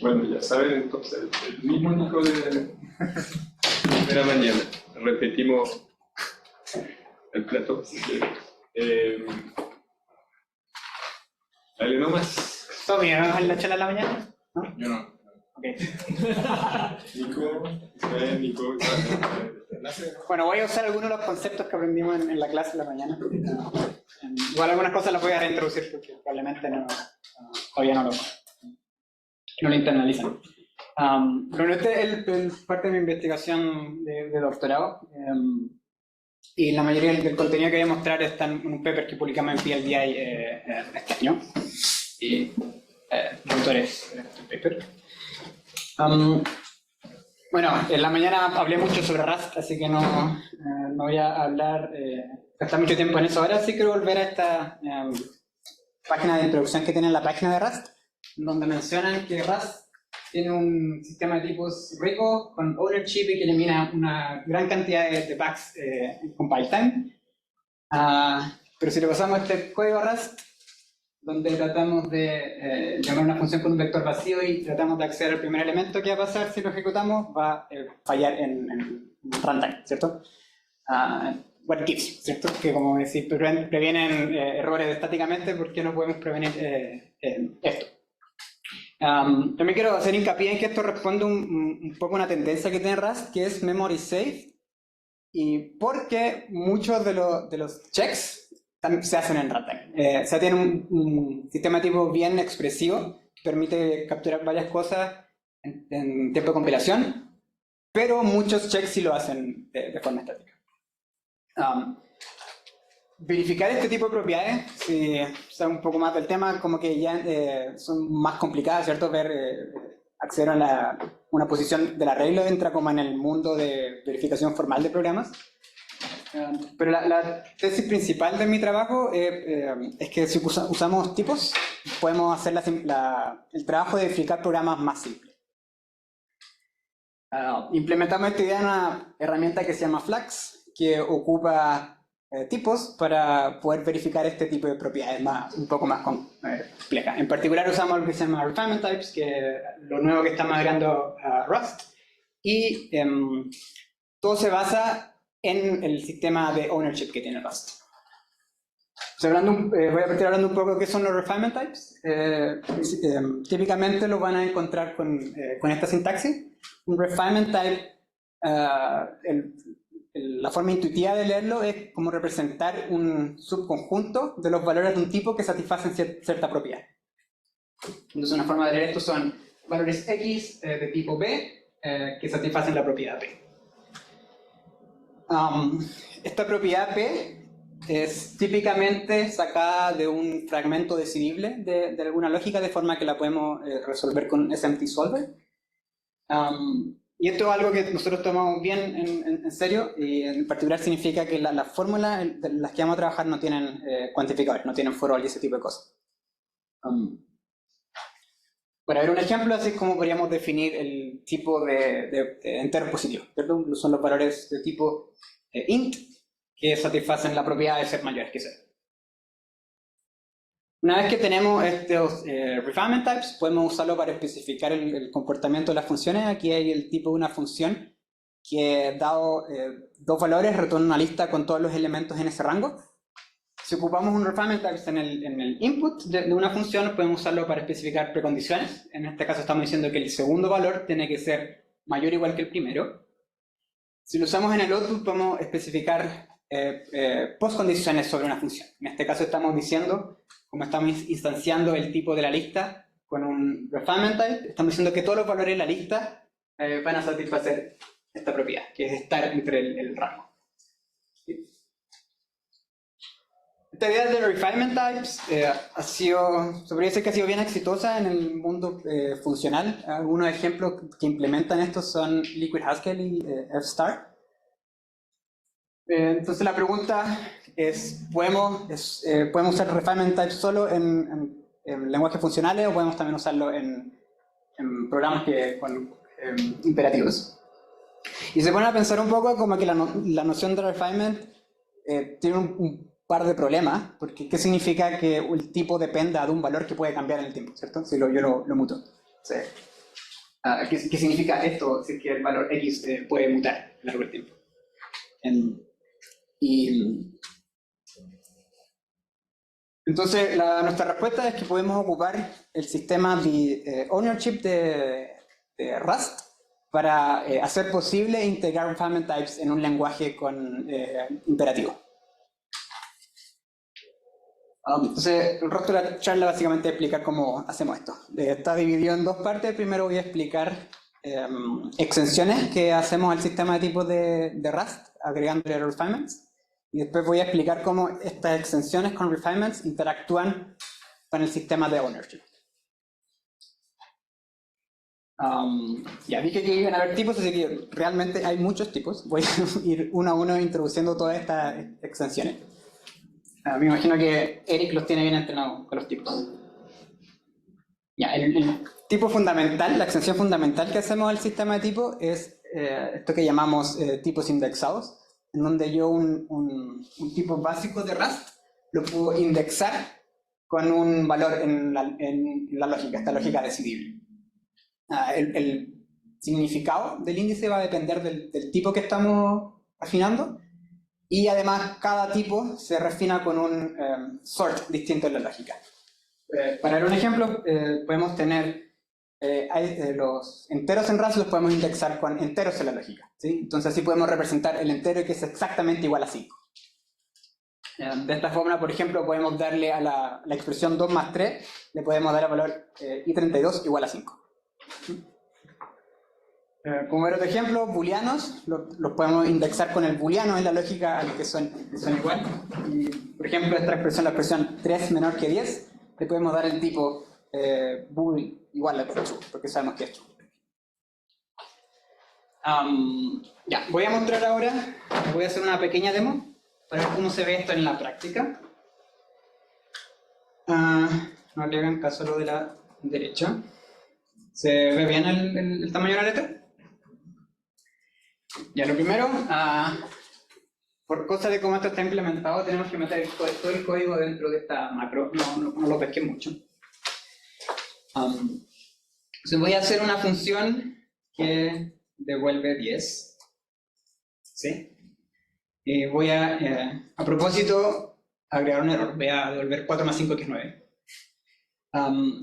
Bueno, ya saben, entonces, el mismo Nico de la mañana. Repetimos el plato. Dale nomás. ¿Todo bien? ¿Vamos a la charla de la mañana? ¿No? Yo no. Ok. Nico, Nico. Bueno, voy a usar algunos de los conceptos que aprendimos en la clase de la mañana. Igual algunas cosas las voy a reintroducir porque probablemente todavía no lo internalizan. Pero este es parte de mi investigación de doctorado. Y la mayoría del contenido que voy a mostrar está en un paper que publicamos en PLDI este año. Y autores de este paper. Bueno, en la mañana hablé mucho sobre Rust, así que no voy a gastar mucho tiempo en eso. Ahora sí quiero volver a esta página de introducción que tiene en la página de Rust, donde mencionan que Rust tiene un sistema de tipos rico, con ownership y que elimina una gran cantidad de bugs en compile time. Pero si le pasamos este código a Rust, donde tratamos de llamar una función con un vector vacío y tratamos de acceder al primer elemento que va a pasar si lo ejecutamos, va a fallar en runtime, ¿cierto? What gives, ¿cierto? Que como decir, previenen errores estáticamente, ¿por qué no podemos prevenir esto? También quiero hacer hincapié en que esto responde un poco a una tendencia que tiene Rust, que es memory safe, y porque muchos de los checks se hacen en runtime. O sea, tiene un sistema de tipo bien expresivo que permite capturar varias cosas en tiempo de compilación, pero muchos checks sí lo hacen de forma estática. Verificar este tipo de propiedades, si saben un poco más del tema, como que ya son más complicadas, ¿cierto? Acceder a una posición del arreglo entra como en el mundo de verificación formal de programas. Pero la tesis principal de mi trabajo es que si usamos tipos, podemos hacer el trabajo de verificar programas más simples. Implementamos esta idea en una herramienta que se llama Flux, que ocupa tipos para poder verificar este tipo de propiedades un poco más complejas. En particular usamos algo que se llama refinement types, que es lo nuevo que estamos agregando a Rust, y todo se basa en el sistema de ownership que tiene Rust. Voy a partir hablando un poco de qué son los refinement types. Típicamente lo van a encontrar con esta sintaxis. Un refinement type, la forma intuitiva de leerlo es como representar un subconjunto de los valores de un tipo que satisfacen cierta propiedad. Entonces una forma de leer esto son valores X de tipo B que satisfacen la propiedad P. Esta propiedad P es típicamente sacada de un fragmento decidible de alguna lógica, de forma que la podemos resolver con SMT Solver. Y esto es algo que nosotros tomamos bien en serio, y en particular significa que las fórmulas de las que vamos a trabajar no tienen cuantificadores, no tienen for all y ese tipo de cosas. Para ver un ejemplo, así es como podríamos definir el tipo de entero positivo, ¿cierto? Son los valores de tipo int que satisfacen la propiedad de ser mayores que 0. Una vez que tenemos estos refinement types, podemos usarlo para especificar el comportamiento de las funciones. Aquí hay el tipo de una función que, dado dos valores, retorna una lista con todos los elementos en ese rango. Si ocupamos un refinement types en el input de una función, podemos usarlo para especificar precondiciones. En este caso estamos diciendo que el segundo valor tiene que ser mayor o igual que el primero. Si lo usamos en el output, podemos especificar postcondiciones sobre una función. En este caso estamos diciendo, como estamos instanciando el tipo de la lista con un refinement type, estamos diciendo que todos los valores de la lista van a satisfacer esta propiedad, que es estar entre el rango. Esta idea de refinement types se podría decir que ha sido bien exitosa en el mundo funcional. Algunos ejemplos que implementan esto son Liquid Haskell y F-Star. Entonces la pregunta es, ¿podemos usar refinement types solo en lenguajes funcionales o podemos también usarlo en programas con imperativos? Y se pone a pensar un poco como que la noción de refinement tiene un par de problemas, porque ¿qué significa que el tipo dependa de un valor que puede cambiar en el tiempo, ¿cierto? Si yo lo muto. Sí. ¿Qué significa esto? Si es que el valor X puede mutar a lo largo del tiempo. Entonces, nuestra respuesta es que podemos ocupar el sistema de ownership de Rust para hacer posible integrar refinement types en un lenguaje imperativo. Entonces, el resto de la charla básicamente explica cómo hacemos esto. Está dividido en dos partes. Primero voy a explicar extensiones que hacemos al sistema de tipos de Rust, agregándole refinements. Y después voy a explicar cómo estas extensiones con refinements interactúan con el sistema de ownership. Ya dije que iban a haber tipos, así que realmente hay muchos tipos. Voy a ir uno a uno introduciendo todas estas extensiones. Me imagino que Eric los tiene bien entrenados con los tipos. Ya, el tipo fundamental, la extensión fundamental que hacemos al sistema de tipos es esto que llamamos tipos indexados, en donde yo un tipo básico de Rust lo puedo indexar con un valor en la lógica, esta lógica decidible. El significado del índice va a depender del tipo que estamos afinando, y además cada tipo se refina con un sort distinto en la lógica. Para dar un ejemplo, podemos tener los enteros en Rust los podemos indexar con enteros en la lógica, ¿sí? Entonces así podemos representar el entero que es exactamente igual a 5. De esta forma, por ejemplo, podemos darle a la expresión 2 más 3, le podemos dar el valor i32 igual a 5. Como ver otro ejemplo, booleanos, los podemos indexar con el booleano en la lógica al que son igual. Y, por ejemplo, la expresión 3 menor que 10, le podemos dar el tipo bool igual a true, porque sabemos que es true. Ya, voy a mostrar ahora, voy a hacer una pequeña demo para ver cómo se ve esto en la práctica. No le hagan caso a lo de la derecha. ¿Se ve bien el tamaño de la letra? Ya, lo primero, por cosa de cómo esto está implementado, tenemos que meter todo el código dentro de esta macro, no lo pesqué mucho. Entonces voy a hacer una función que devuelve 10. ¿Sí? Voy a propósito, agregar un error. Voy a devolver 4 más 5, que es 9.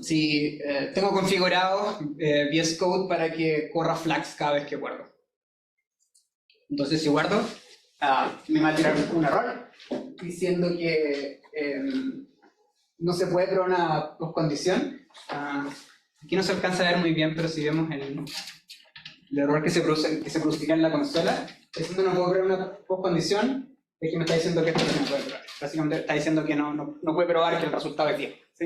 Si tengo configurado VS Code para que corra flags cada vez que guardo. Entonces si guardo, me va a tirar un error diciendo que no se puede probar una postcondición. Aquí no se alcanza a ver muy bien, pero si vemos el error que se produciría en la consola, diciendo no puedo probar una postcondición, es que me está diciendo que esto no se puede probar. Básicamente está diciendo que no puede probar que el resultado es 10. ¿Sí?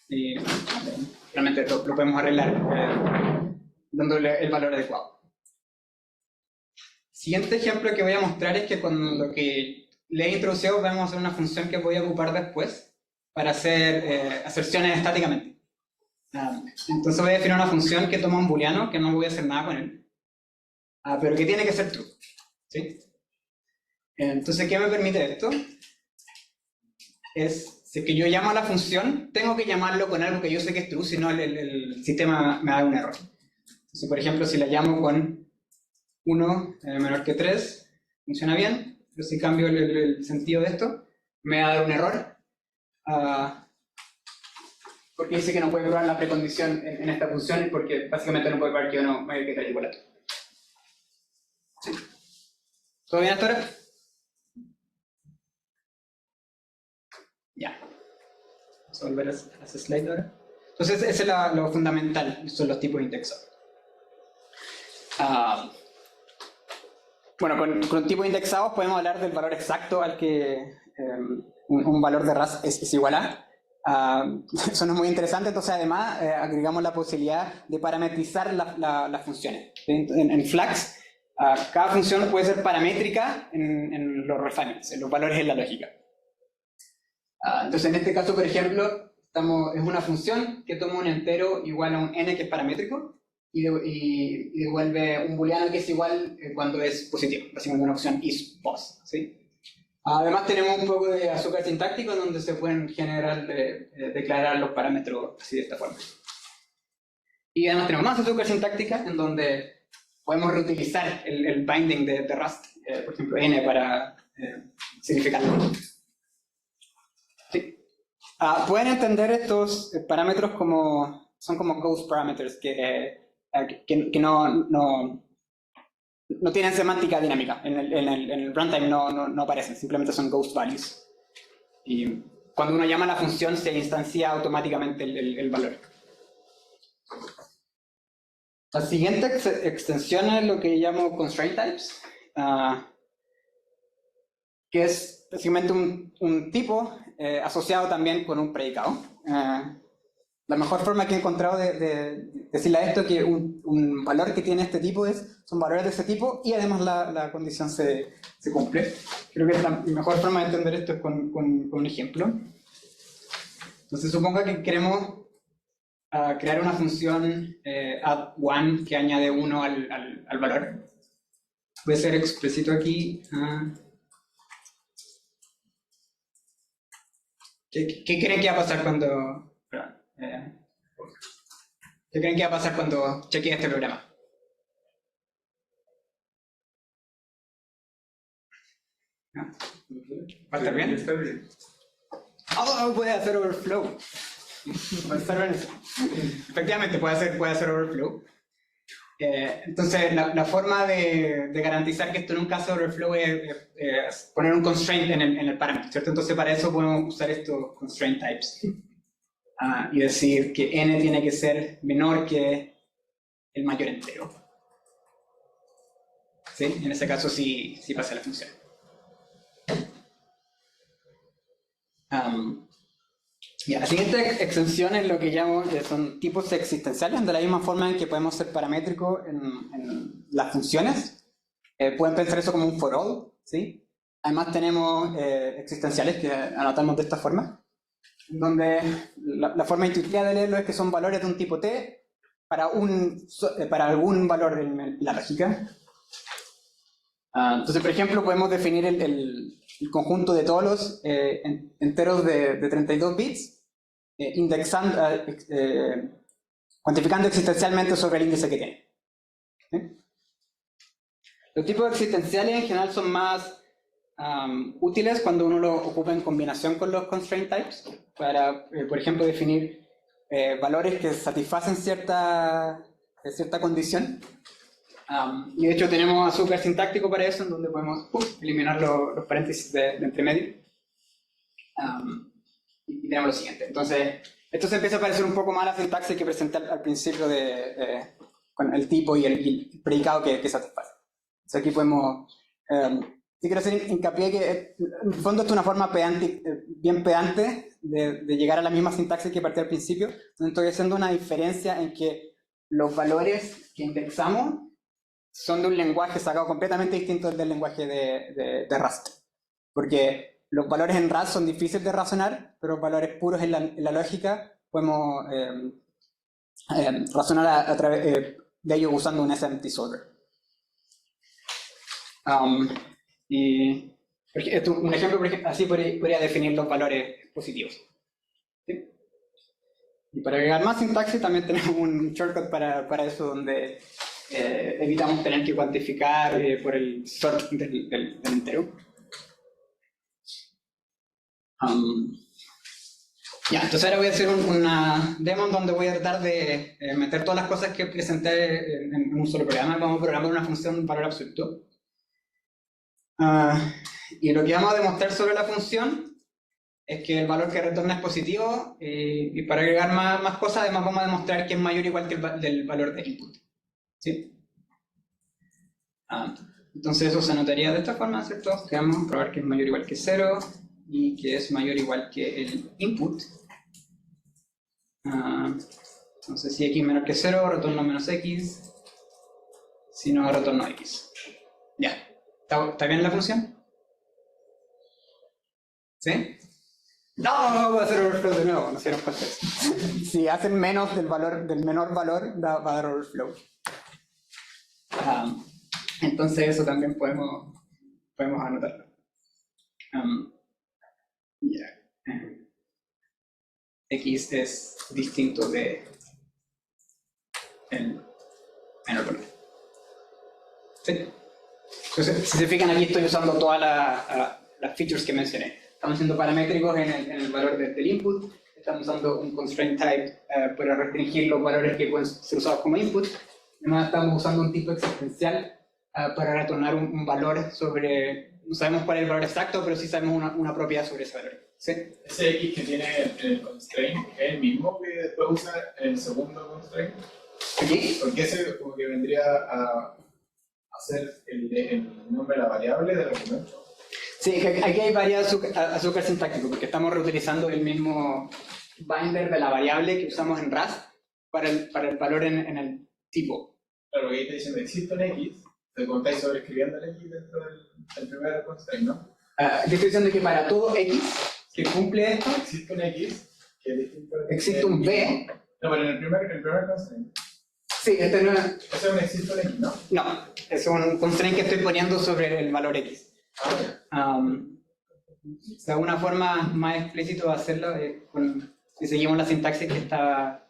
Y realmente lo podemos arreglar dándole el valor adecuado. Siguiente ejemplo que voy a mostrar es que con lo que le he introducido vamos a hacer una función que voy a ocupar después para hacer aserciones estáticamente. Entonces voy a definir una función que toma un booleano, que no voy a hacer nada con él, pero que tiene que ser true. ¿Sí? Entonces, ¿qué me permite esto? Si que yo llamo a la función, tengo que llamarlo con algo que yo sé que es true, si no el sistema me da un error. Entonces, por ejemplo, si la llamo con 1 menor que 3, funciona bien, pero si cambio el sentido de esto, me va a dar un error, porque dice que no puede probar la precondición en esta función, porque básicamente no puede probar que yo no me voy a igual a 2. ¿Sí? ¿Todo bien hasta ahora? Ya. Vamos a volver a ese slide ahora. Entonces, ese es lo fundamental, son los tipos indexados. Bueno, con tipos indexados podemos hablar del valor exacto al que un valor de Rust es igual a. Eso no es muy interesante, entonces además agregamos la posibilidad de parametrizar las funciones. En Flags, cada función puede ser paramétrica en los refinements, en los valores en la lógica. Entonces en este caso, por ejemplo, es una función que toma un entero igual a un n que es paramétrico y devuelve un booleano que es igual cuando es positivo, básicamente una opción is pos, ¿sí? Además tenemos un poco de azúcar sintáctico donde se pueden generar, declarar los parámetros así de esta forma. Y además tenemos más azúcar sintáctica en donde podemos reutilizar el binding de Rust, por ejemplo n para significarlo. Sí. Pueden entender estos parámetros como, son como ghost parameters que no tienen semántica dinámica, en el runtime no aparecen, simplemente son ghost values. Y cuando uno llama a la función se instancia automáticamente el valor. La siguiente extensión es lo que llamo constraint types, que es básicamente un tipo asociado también con un predicado. La mejor forma que he encontrado de decirle a esto que un valor que tiene este tipo son valores de ese tipo y además la condición se cumple. Creo que la mejor forma de entender esto es con un ejemplo. Entonces supongo que queremos crear una función add1 que añade 1 al valor. Voy a ser explícito aquí. ¿Qué creen que va a pasar cuando... ¿Qué creen que va a pasar cuando chequee este programa? ¿No? ¿Va a estar bien? Está bien. Puede hacer overflow. Efectivamente, puede hacer overflow. Entonces, la forma de garantizar que esto nunca hace overflow es poner un constraint en el parámetro, ¿cierto? Entonces, para eso podemos usar estos constraint types. Y decir que n tiene que ser menor que el mayor entero. ¿Sí? En ese caso sí pasa la función. La siguiente extensión es lo que llamo son tipos existenciales, de la misma forma en que podemos ser paramétricos en las funciones. Pueden pensar eso como un for all, ¿sí? Además tenemos existenciales que anotamos de esta forma, donde la forma intuitiva de leerlo es que son valores de un tipo t para algún valor en la lógica. Entonces, por ejemplo, podemos definir el conjunto de todos los enteros de 32 bits, cuantificando existencialmente sobre el índice que tiene. ¿Sí? Los tipos existenciales en general son más útiles cuando uno lo ocupa en combinación con los constraint types para, por ejemplo, definir valores que satisfacen cierta condición. Y de hecho tenemos azúcar sintáctico para eso, en donde podemos eliminar los paréntesis de entre medio. Y tenemos lo siguiente. Entonces, esto se empieza a parecer un poco más a la sintaxis que presenté al principio con el tipo y el predicado que satisface. Entonces aquí podemos... sí quiero hacer hincapié que en el fondo esto es una forma bien pedante de llegar a la misma sintaxis que partí al principio. Entonces estoy haciendo una diferencia en que los valores que indexamos son de un lenguaje sacado completamente distinto del lenguaje de Rust. Porque los valores en Rust son difíciles de razonar, pero los valores puros en la lógica podemos razonar a través de ellos usando un SMT solver. Y un ejemplo, por ejemplo, así podría definir los valores positivos. ¿Sí? Y para agregar más sintaxis también tenemos un shortcut para eso, donde evitamos tener que cuantificar por el sort del entero. Entonces ahora voy a hacer una demo en donde voy a tratar de meter todas las cosas que presenté en un solo programa. Vamos a programar una función valor absoluto. Y lo que vamos a demostrar sobre la función es que el valor que retorna es positivo, y para agregar más cosas, además vamos a demostrar que es mayor o igual que el del valor de input. ¿Sí? Entonces eso se anotaría de esta forma, ¿cierto? Que vamos a probar que es mayor o igual que 0 y que es mayor o igual que el input. Entonces si x es menor que 0, retorno menos x, si no, retorno x. Ya. ¿Está bien la función? ¿Sí? No, va a hacer overflow de nuevo, no hicieron falta eso. Si hacen menos del menor valor, va a dar overflow. Entonces eso también podemos anotarlo. Ya. X es distinto de el menor valor. ¿Sí? Entonces, si se fijan, aquí estoy usando todas las features que mencioné. Estamos siendo paramétricos en el valor del input. Estamos usando un constraint type para restringir los valores que pueden ser usados como input. Además, estamos usando un tipo existencial para retornar un valor sobre... No sabemos cuál es el valor exacto, pero sí sabemos una propiedad sobre ese valor. ¿Sí? Ese X que tiene el constraint es el mismo que después usa el segundo constraint. ¿Aquí? Porque ese como que vendría a hacer el nombre de la variable del argumento. Sí, aquí hay varias azúcar sintáctico, porque estamos reutilizando el mismo binder de la variable que usamos en Rust para el valor en el tipo. Claro, que ahí está diciendo existe un X, te contáis sobreescribiendo el X dentro del primer constraint, ¿no? Yo estoy diciendo que para todo X que cumple esto, Existe un X que es distinto. existe un B. No, pero en el primer constraint. Sí, este no es... Ese es un existe un X, ¿no? No, es un constraint que estoy poniendo sobre el valor X. O sea, una forma más explícita de hacerlo es si seguimos la sintaxis que está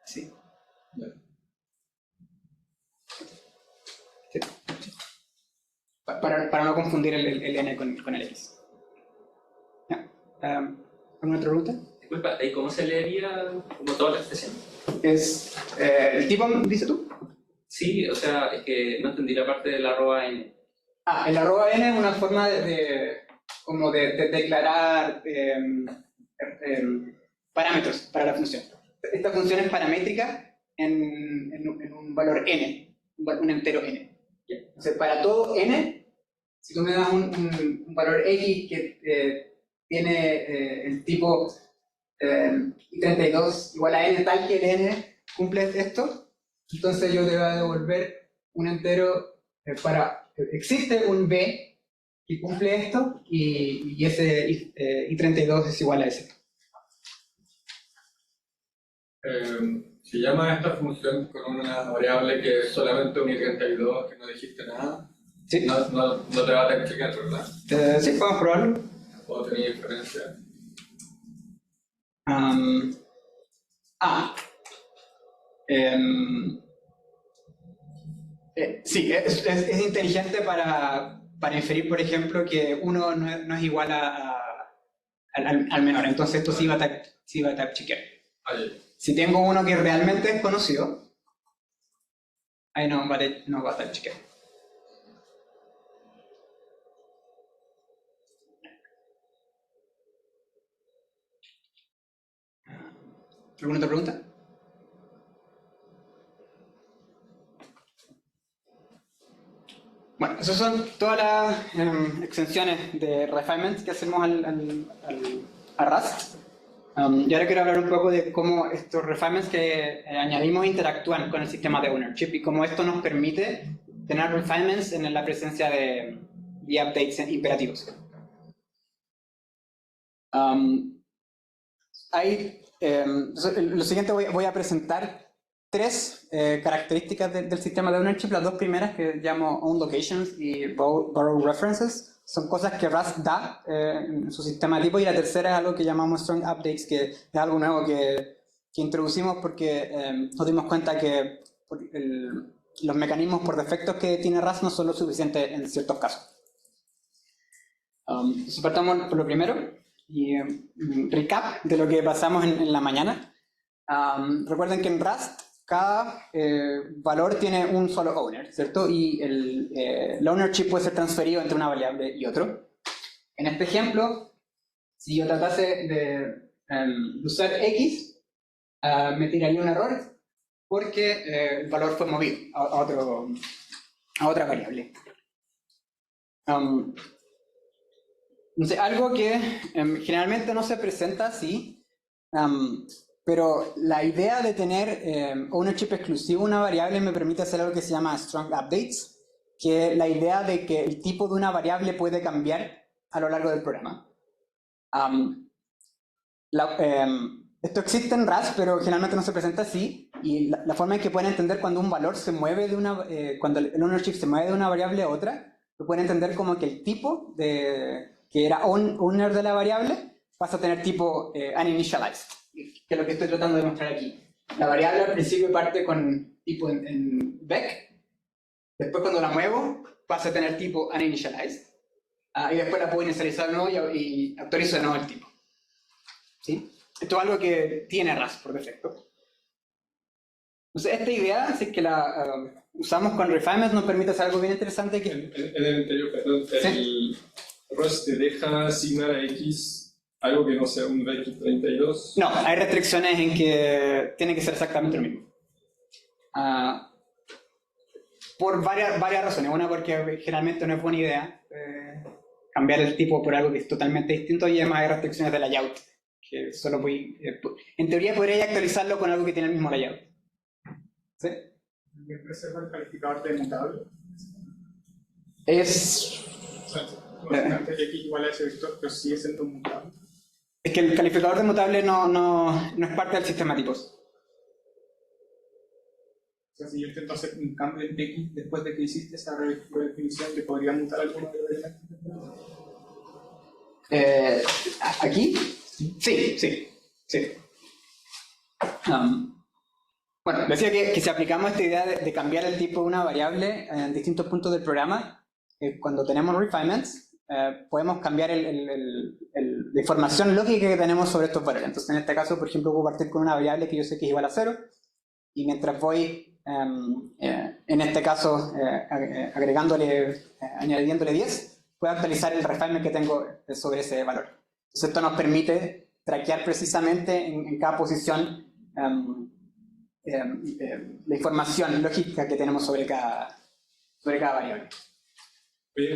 así. Sí. Para no confundir el n con el x. ¿Ya? ¿Alguna otra pregunta? Disculpa, ¿y cómo se leería como toda la expresión? Es el tipo, dice tú. Sí, o sea, es que no entendí la parte del @n. El @n es una forma como de declarar parámetros para la función. Esta función es paramétrica en un valor n, un entero n. Entonces, para todo n, si tú me das un valor x que tiene el tipo i32 igual a n tal que el n cumple esto, entonces yo te voy a devolver un entero existe un b que cumple esto y ese i32 es igual a ese. Si llamas a esta función con una variable que es solamente un i32, que no dijiste nada, ¿Sí? no te va a chequear, ¿verdad? Sí, podemos probarlo. ¿O tenía diferencia? Sí, es inteligente para inferir, por ejemplo, que uno no es igual al menor. Entonces esto sí va a type chequear. Si tengo uno que realmente es conocido, ahí no va a type chequear. ¿Alguna otra pregunta? Bueno, esas son todas las extensiones de refinements que hacemos a Rust. Y ahora quiero hablar un poco de cómo estos refinements que añadimos interactúan con el sistema de ownership y cómo esto nos permite tener refinements en la presencia de updates imperativos. Lo siguiente voy a presentar tres características del sistema de ownership. Las dos primeras, que llamo own locations y borrow references, son cosas que Rust da en su sistema de tipo, y la tercera es algo que llamamos strong updates, que es algo nuevo que introducimos porque nos dimos cuenta que los mecanismos por defectos que tiene Rust no son lo suficiente en ciertos casos. Entonces partamos por lo primero y recap de lo que pasamos en la mañana. Recuerden que en Rust cada valor tiene un solo owner, ¿cierto? Y el ownership puede ser transferido entre una variable y otro. En este ejemplo, si yo tratase de usar x, me tiraría un error porque el valor fue movido a otra variable. No sé, algo que generalmente no se presenta así, pero la idea de tener ownership exclusivo de una variable me permite hacer algo que se llama strong updates, que es la idea de que el tipo de una variable puede cambiar a lo largo del programa. Esto existe en Rust, pero generalmente no se presenta así, y la forma en que pueden entender cuando un valor se mueve cuando el ownership se mueve de una variable a otra, lo pueden entender como que el tipo que era owner de la variable pasa a tener tipo uninitialized, que es lo que estoy tratando de mostrar aquí. La variable al principio parte con tipo en Beck, después cuando la muevo pasa a tener tipo uninitialized, y después la puedo inicializar de nuevo y actualizo de nuevo el tipo. ¿Sí? Esto es algo que tiene Rust por defecto. Entonces esta idea, si es que la usamos con refinements, nos permite hacer algo bien interesante que... En el anterior, perdón, el Rust te deja asignar a X algo que no sea un Vec32. No, hay restricciones en que tiene que ser exactamente lo mismo. Por varias razones. Una, porque generalmente no es buena idea cambiar el tipo por algo que es totalmente distinto, y además hay restricciones de layout, que solo en teoría podría actualizarlo con algo que tiene el mismo layout. ¿Sí? ¿Qué preserva el calificador de mutable? Es O sea, básicamente X igual a ese vector, pero sigue siendo mutable. que el calificador de mutable no es parte del sistema de tipos. O sea, si yo intento hacer un cambio en X después de que hiciste esa redefinición, ¿te podría mutar alguno de los elementos? ¿Aquí? Sí. Bueno, decía que si aplicamos esta idea de cambiar el tipo de una variable en distintos puntos del programa, cuando tenemos refinements, podemos cambiar la información lógica que tenemos sobre estos valores. Entonces, en este caso, por ejemplo, puedo partir con una variable que yo sé que es igual a 0, y mientras voy, en este caso, añadiéndole 10, puedo actualizar el refinement que tengo sobre ese valor. Entonces, esto nos permite traquear precisamente en cada posición la información lógica que tenemos sobre cada variable.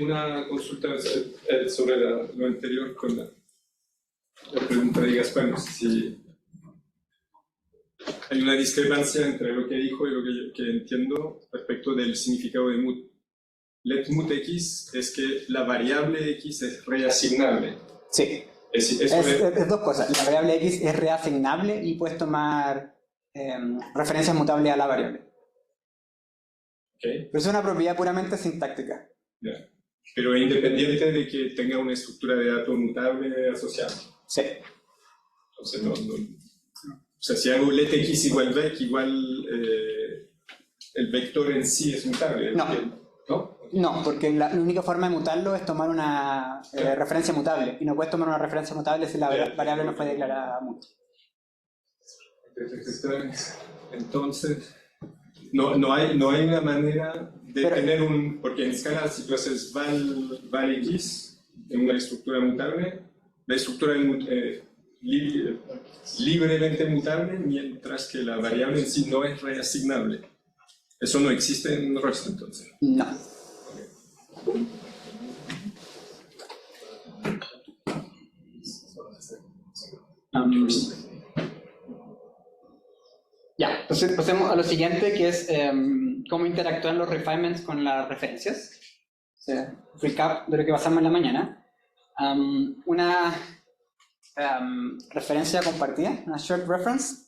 Una consulta sobre lo anterior con la pregunta de Gaspar. No sé si hay una discrepancia entre lo que dijo y lo que entiendo respecto del significado de mut. Let mut x es que la variable x es reasignable. Sí. Es dos cosas. La variable x es reasignable y puedes tomar referencias mutables a la variable. Okay. Pero es una propiedad puramente sintáctica. Yeah. Pero independiente de que tenga una estructura de datos mutable asociada. Sí. Entonces, o sea, si hago let x igual vec, igual el vector en sí es mutable. No. ¿No? No, porque la única forma de mutarlo es tomar una referencia mutable. Y no puedes tomar una referencia mutable si la variable no fue declarada mut. Entonces, no hay una manera de tener porque en escala, si tú haces val x en una estructura mutable, la estructura es libremente mutable, mientras que la variable en sí no es reasignable. Eso no existe en Rust, entonces. No. Ya, entonces pasemos a lo siguiente, que es cómo interactúan los refinements con las referencias. O sea, recap de lo que pasamos en la mañana. Una referencia compartida, una shared reference,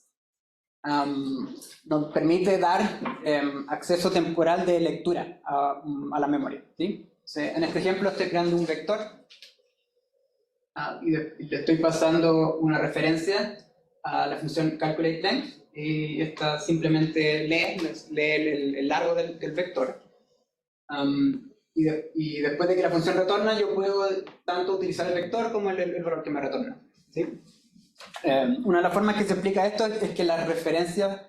nos permite dar acceso temporal de lectura a la memoria. ¿Sí? O sea, en este ejemplo estoy creando un vector y le estoy pasando una referencia a la función calculateLength, y esta simplemente lee el largo del vector. Y después de que la función retorna, yo puedo tanto utilizar el vector como el valor que me retorna. ¿Sí? Una de las formas que se explica esto es que las referencias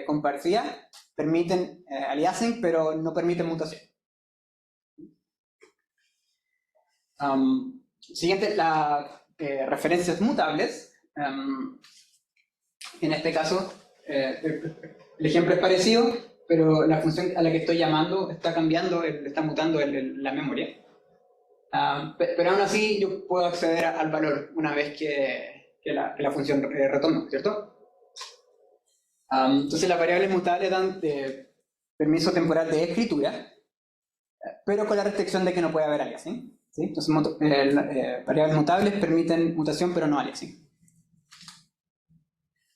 compartidas permiten aliasing, pero no permiten mutación. Siguiente, las referencias mutables. En este caso, el ejemplo es parecido, pero la función a la que estoy llamando está cambiando, está mutando la memoria. Pero aún así yo puedo acceder al valor una vez que la función retorna, ¿cierto? Entonces las variables mutables dan permiso temporal de escritura, pero con la restricción de que no puede haber aliasing. ¿Sí? Entonces variables mutables permiten mutación pero no aliasing.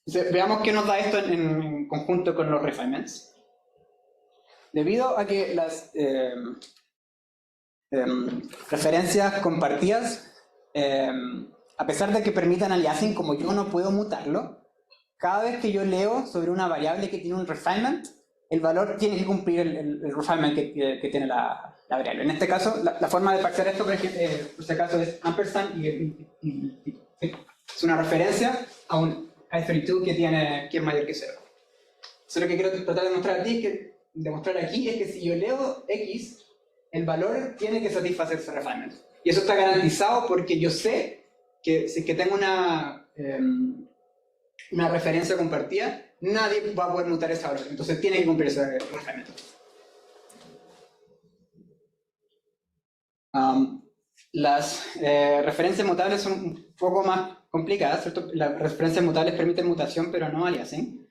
Entonces, veamos qué nos da esto en conjunto con los refinements. Debido a que referencias compartidas, a pesar de que permitan aliasing, como yo no puedo mutarlo, cada vez que yo leo sobre una variable que tiene un refinement, el valor tiene que cumplir el refinement que tiene la variable. En este caso, la forma de parsear esto, por si acaso, es ampersand y tipo. ¿Sí? Es una referencia a un i32 que es mayor que 0. Entonces, lo que quiero tratar de demostrar aquí es que si yo leo x, el valor tiene que satisfacer ese refinement. Y eso está garantizado porque yo sé que si que tengo una referencia compartida, nadie va a poder mutar ese valor. Entonces tiene que cumplir ese refinement. Las referencias mutables son un poco más complicadas, ¿cierto? Las referencias mutables permiten mutación, pero no aliasing.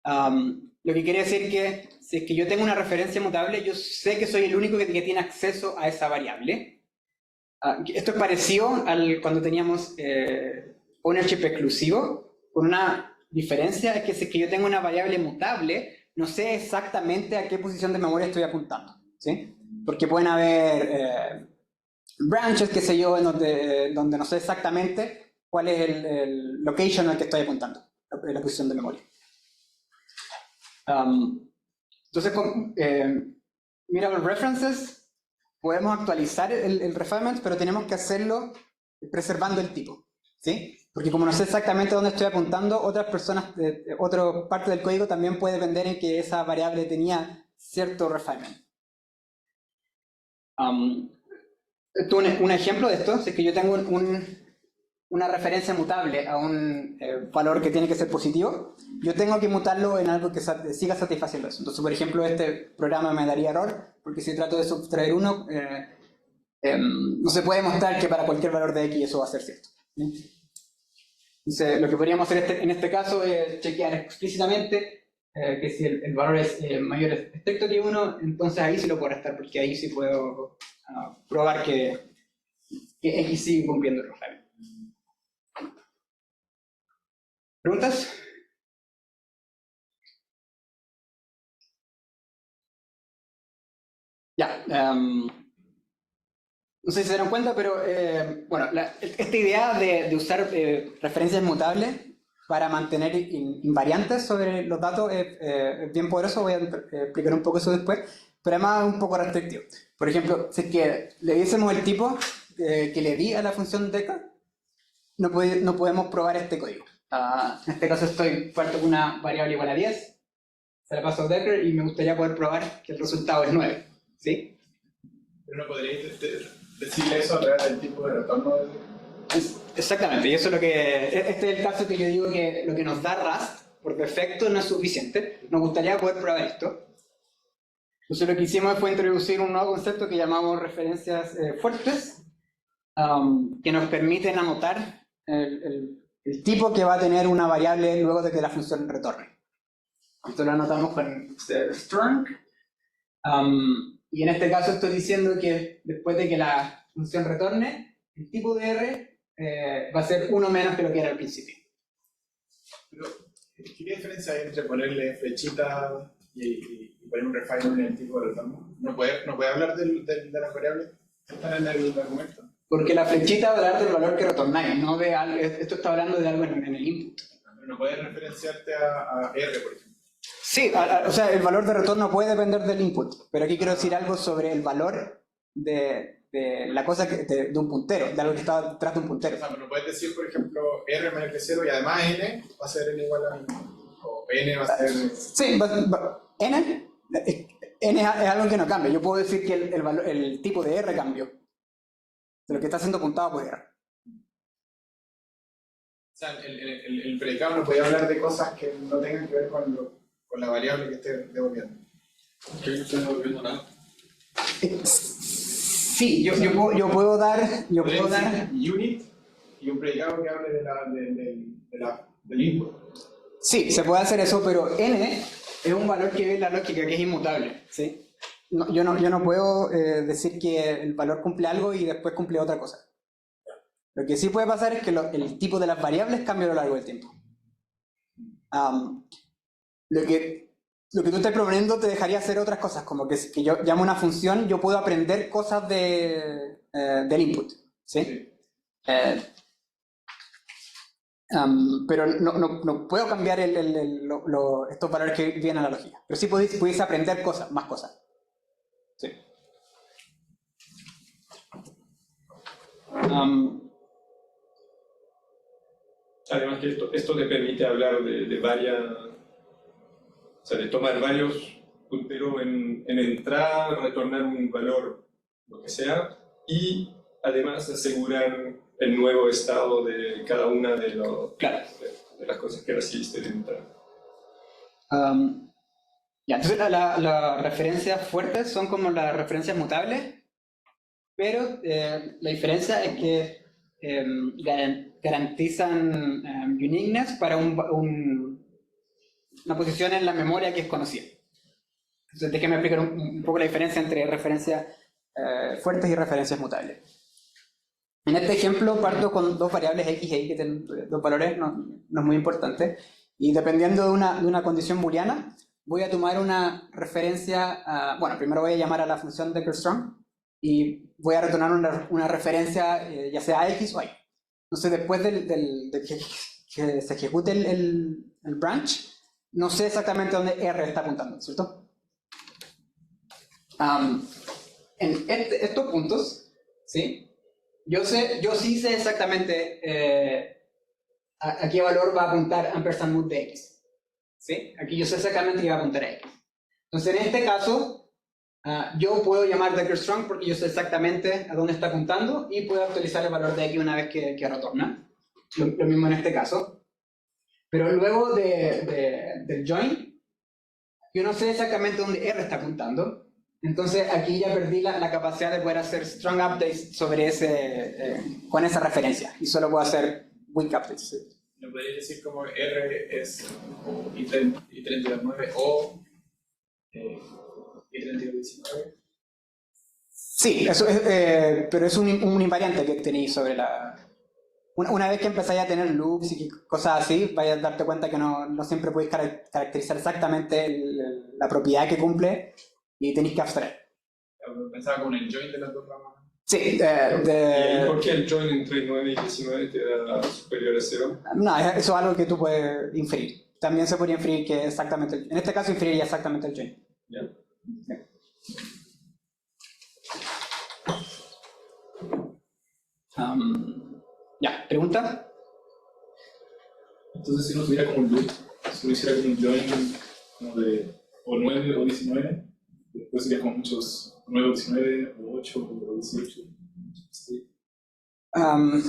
Lo que quiere decir que si es que yo tengo una referencia mutable, yo sé que soy el único que tiene acceso a esa variable. Esto es parecido al cuando teníamos ownership exclusivo, con una diferencia es que si es que yo tengo una variable mutable, no sé exactamente a qué posición de memoria estoy apuntando, ¿sí? Porque pueden haber branches, qué sé yo, en donde no sé exactamente cuál es el location al que estoy apuntando, la posición de memoria. Entonces, con Mutable References podemos actualizar el refinement, pero tenemos que hacerlo preservando el tipo, ¿sí? Porque como no sé exactamente dónde estoy apuntando, otras personas, otra parte del código también puede depender en que esa variable tenía cierto refinement. Un ejemplo de esto es que yo tengo una referencia mutable a un valor que tiene que ser positivo, yo tengo que mutarlo en algo que siga satisfaciendo eso. Entonces, por ejemplo, este programa me daría error, porque si trato de subtraer 1, no se puede mostrar que para cualquier valor de x eso va a ser cierto, ¿sí? Entonces, lo que podríamos hacer en este caso es chequear explícitamente que si el valor es mayor estricto que 1, entonces ahí sí lo puedo restar, porque ahí sí puedo probar que x sigue cumpliendo el refinement. ¿Preguntas? Ya. No sé si se dieron cuenta, pero bueno, esta idea de usar referencias mutables para mantener invariantes sobre los datos es bien poderoso. Voy a explicar un poco eso después, pero además es un poco restrictivo. Por ejemplo, si es que le diésemos el tipo que le di a la función deca, no podemos probar este código. En este caso parto con una variable igual a 10, se la paso a Decker y me gustaría poder probar que el resultado es 9, ¿sí? Pero no podríais decirle eso a través del tipo de retorno. Exactamente, y eso es lo que... Este es el caso que yo digo que lo que nos da Rust, por defecto, no es suficiente. Nos gustaría poder probar esto. Entonces lo que hicimos fue introducir un nuevo concepto que llamamos referencias fuertes, que nos permiten anotar el tipo que va a tener una variable luego de que la función retorne. Esto lo anotamos con strong. Y en este caso estoy diciendo que después de que la función retorne, el tipo de R va a ser 1 menos que lo que era al principio. Pero, ¿qué diferencia hay entre ponerle flechita y poner un refinement en el tipo de retorno? ¿No puede hablar de las variables que están en el argumento? Porque la flechita va a hablar del valor que retornáis, no de algo, esto está hablando de algo en el input. Pero no puedes referenciarte a R, por ejemplo. Sí, o sea, el valor de retorno puede depender del input, pero aquí quiero decir algo sobre el valor de la cosa de un puntero, de algo que está detrás de un puntero. O sea, no puedes decir, por ejemplo, R menor que 0 y además N va a ser N igual a... o N va a ser... Sí, N es algo que no cambia. Yo puedo decir que el tipo de R cambió, de lo que está siendo apuntado por R. O sea, el predicado no puede hablar de cosas que no tengan que ver con la variable que esté devolviendo. ¿Qué no estoy devolviendo nada? Sí, yo puedo dar... unit y un predicado que hable del input. Sí, se puede hacer eso, pero n es un valor que ve la lógica, que es inmutable, ¿sí? No, yo no puedo decir que el valor cumple algo y después cumple otra cosa. Lo que sí puede pasar es que el tipo de las variables cambia a lo largo del tiempo. Lo que lo que tú estás proponiendo te dejaría hacer otras cosas, como que si que yo llamo una función, yo puedo aprender cosas del input, ¿sí? Pero no puedo cambiar estos valores que vienen a la lógica. Pero sí pudiese aprender cosas, más cosas. Sí. Además que esto te permite hablar de varias, o sea, de tomar varios punteros en entrada, retornar un valor, lo que sea, y además asegurar el nuevo estado de cada una de las cosas que recibiste de entrada. Ya, entonces las referencias fuertes son como las referencias mutables, pero la diferencia es que garantizan uniqueness para una posición en la memoria que es conocida. Entonces déjame explicar un poco la diferencia entre referencias fuertes y referencias mutables. En este ejemplo parto con dos variables x e y que tienen dos valores, no es muy importante, y dependiendo de una condición booleana, voy a tomar una referencia, bueno, primero voy a llamar a la función Decker-Strong y voy a retornar una referencia ya sea a x o a y. Entonces después de que se ejecute el branch, no sé exactamente dónde R está apuntando, ¿cierto? En estos puntos, ¿sí? Yo sí sé exactamente a qué valor va a apuntar ampersand move de x, ¿sí? Aquí yo sé exactamente que va a apuntar a x. Entonces en este caso, yo puedo llamar Decker-Strong porque yo sé exactamente a dónde está apuntando y puedo actualizar el valor de x una vez que retorna. Lo mismo en este caso. Pero luego del join, yo no sé exactamente dónde R está apuntando. Entonces aquí ya perdí la capacidad de poder hacer strong updates sobre con esa referencia. Y solo puedo hacer weak updates. ¿No podrías decir como R es i32.9 o i32.19? Sí, eso es, pero es un invariante que tenéis sobre la... Una vez que empezáis a tener loops y cosas así, vais a darte cuenta que no siempre podéis caracterizar exactamente la propiedad que cumple y tenéis que abstraer. Pensaba con el join de las dos ramas. Sí, ¿Y por qué el join entre 9 y 19 te da superior a 0? No, eso es algo que tú puedes inferir. También se podría inferir que exactamente, en este caso inferiría exactamente el join. ¿Ya? Ya, ¿pregunta? Entonces, si no tuviera como un loop, si uno hiciera como un join como de o 9 o 19, después sería como muchos 9 o 19 o 8 o 18. Sí. No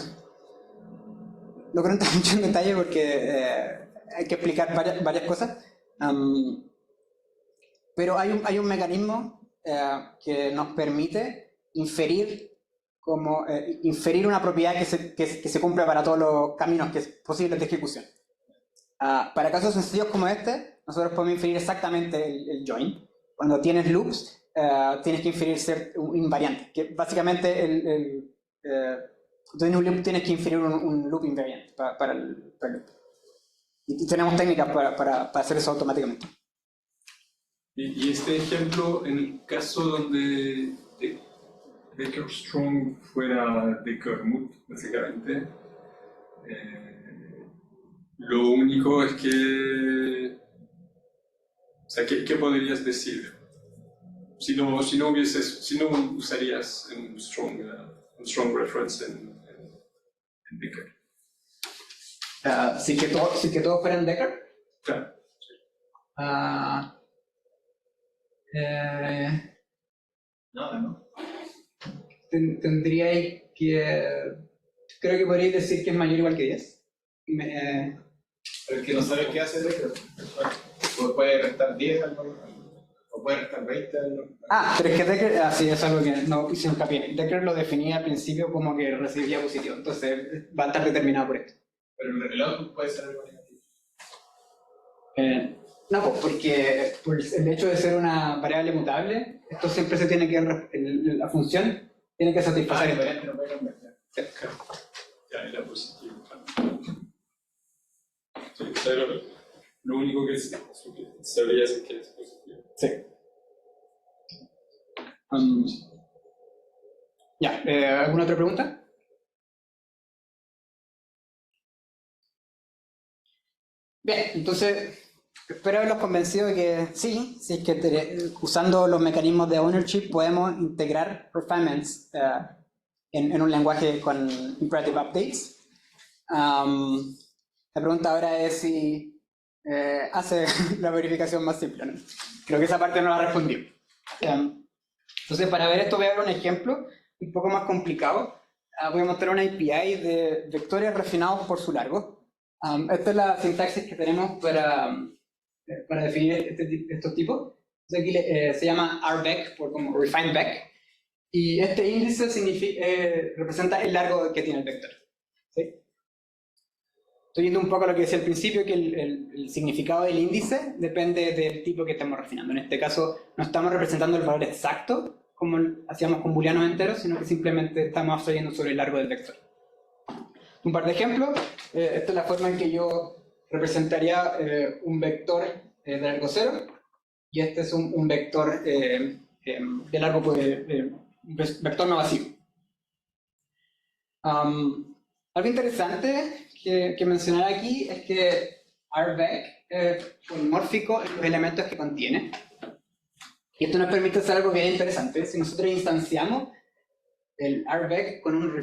quiero entrar mucho en detalle porque hay que explicar varias cosas. Pero hay un mecanismo que nos permite inferir una propiedad que se cumple para todos los caminos posibles de ejecución. Para casos sencillos como este, nosotros podemos inferir exactamente el join. Cuando tienes loops, tienes que inferir un invariante, que básicamente tienes un loop, tienes que inferir un loop invariante para el loop. Y tenemos técnicas para hacer eso automáticamente. Y este ejemplo, en el caso donde Decker-Strong fuera Decker-Mut, básicamente, lo único es que... O sea, ¿qué podrías decir? Si no usarías un strong reference en Decker. Si que todos fueran Decker. Claro. Nada, ¿no? Tendríais que... Creo que podríais decir que es mayor o igual que 10. Pero el que no sabe qué hace Decker. Puede restar 10 al valor, o puede restar 20 al valor. Pero es que Decker, sí, es algo que no hice hincapié. Decker lo definía al principio como que recibía positivo, entonces va a estar determinado por esto. Pero el output puede ser algo negativo. No, pues porque por el hecho de ser una variable mutable, esto siempre se tiene que, la función tiene que satisfacer esto. El no puede cambiar. Ya era positivo. Sí, pero Lo único que sabría es que es positivo. Sí. ¿Alguna otra pregunta? Bien, entonces espero haberlos convencido de que sí, si es que usando los mecanismos de ownership podemos integrar refinements en un lenguaje con imperative updates. La pregunta ahora es si hace la verificación más simple, ¿no? Creo que esa parte no la respondí. Entonces, para ver esto voy a ver un ejemplo un poco más complicado. Voy a mostrar una API de vectores refinados por su largo. Esta es la sintaxis que tenemos para definir estos tipos. Entonces, aquí se llama rvec, por como refined vec, y este índice representa el largo que tiene el vector. ¿Sí? Estoy yendo un poco a lo que decía al principio, que el significado del índice depende del tipo que estamos refinando. En este caso, no estamos representando el valor exacto, como hacíamos con booleanos enteros, sino que simplemente estamos abstrayendo sobre el largo del vector. Un par de ejemplos. Esta es la forma en que yo representaría un vector de largo 0, y este es un vector de largo, un vector no vacío. Algo interesante que mencionar aquí es que rvec es polimórfico en los elementos que contiene. Y esto nos permite hacer algo bien interesante. Si nosotros instanciamos el rvec con un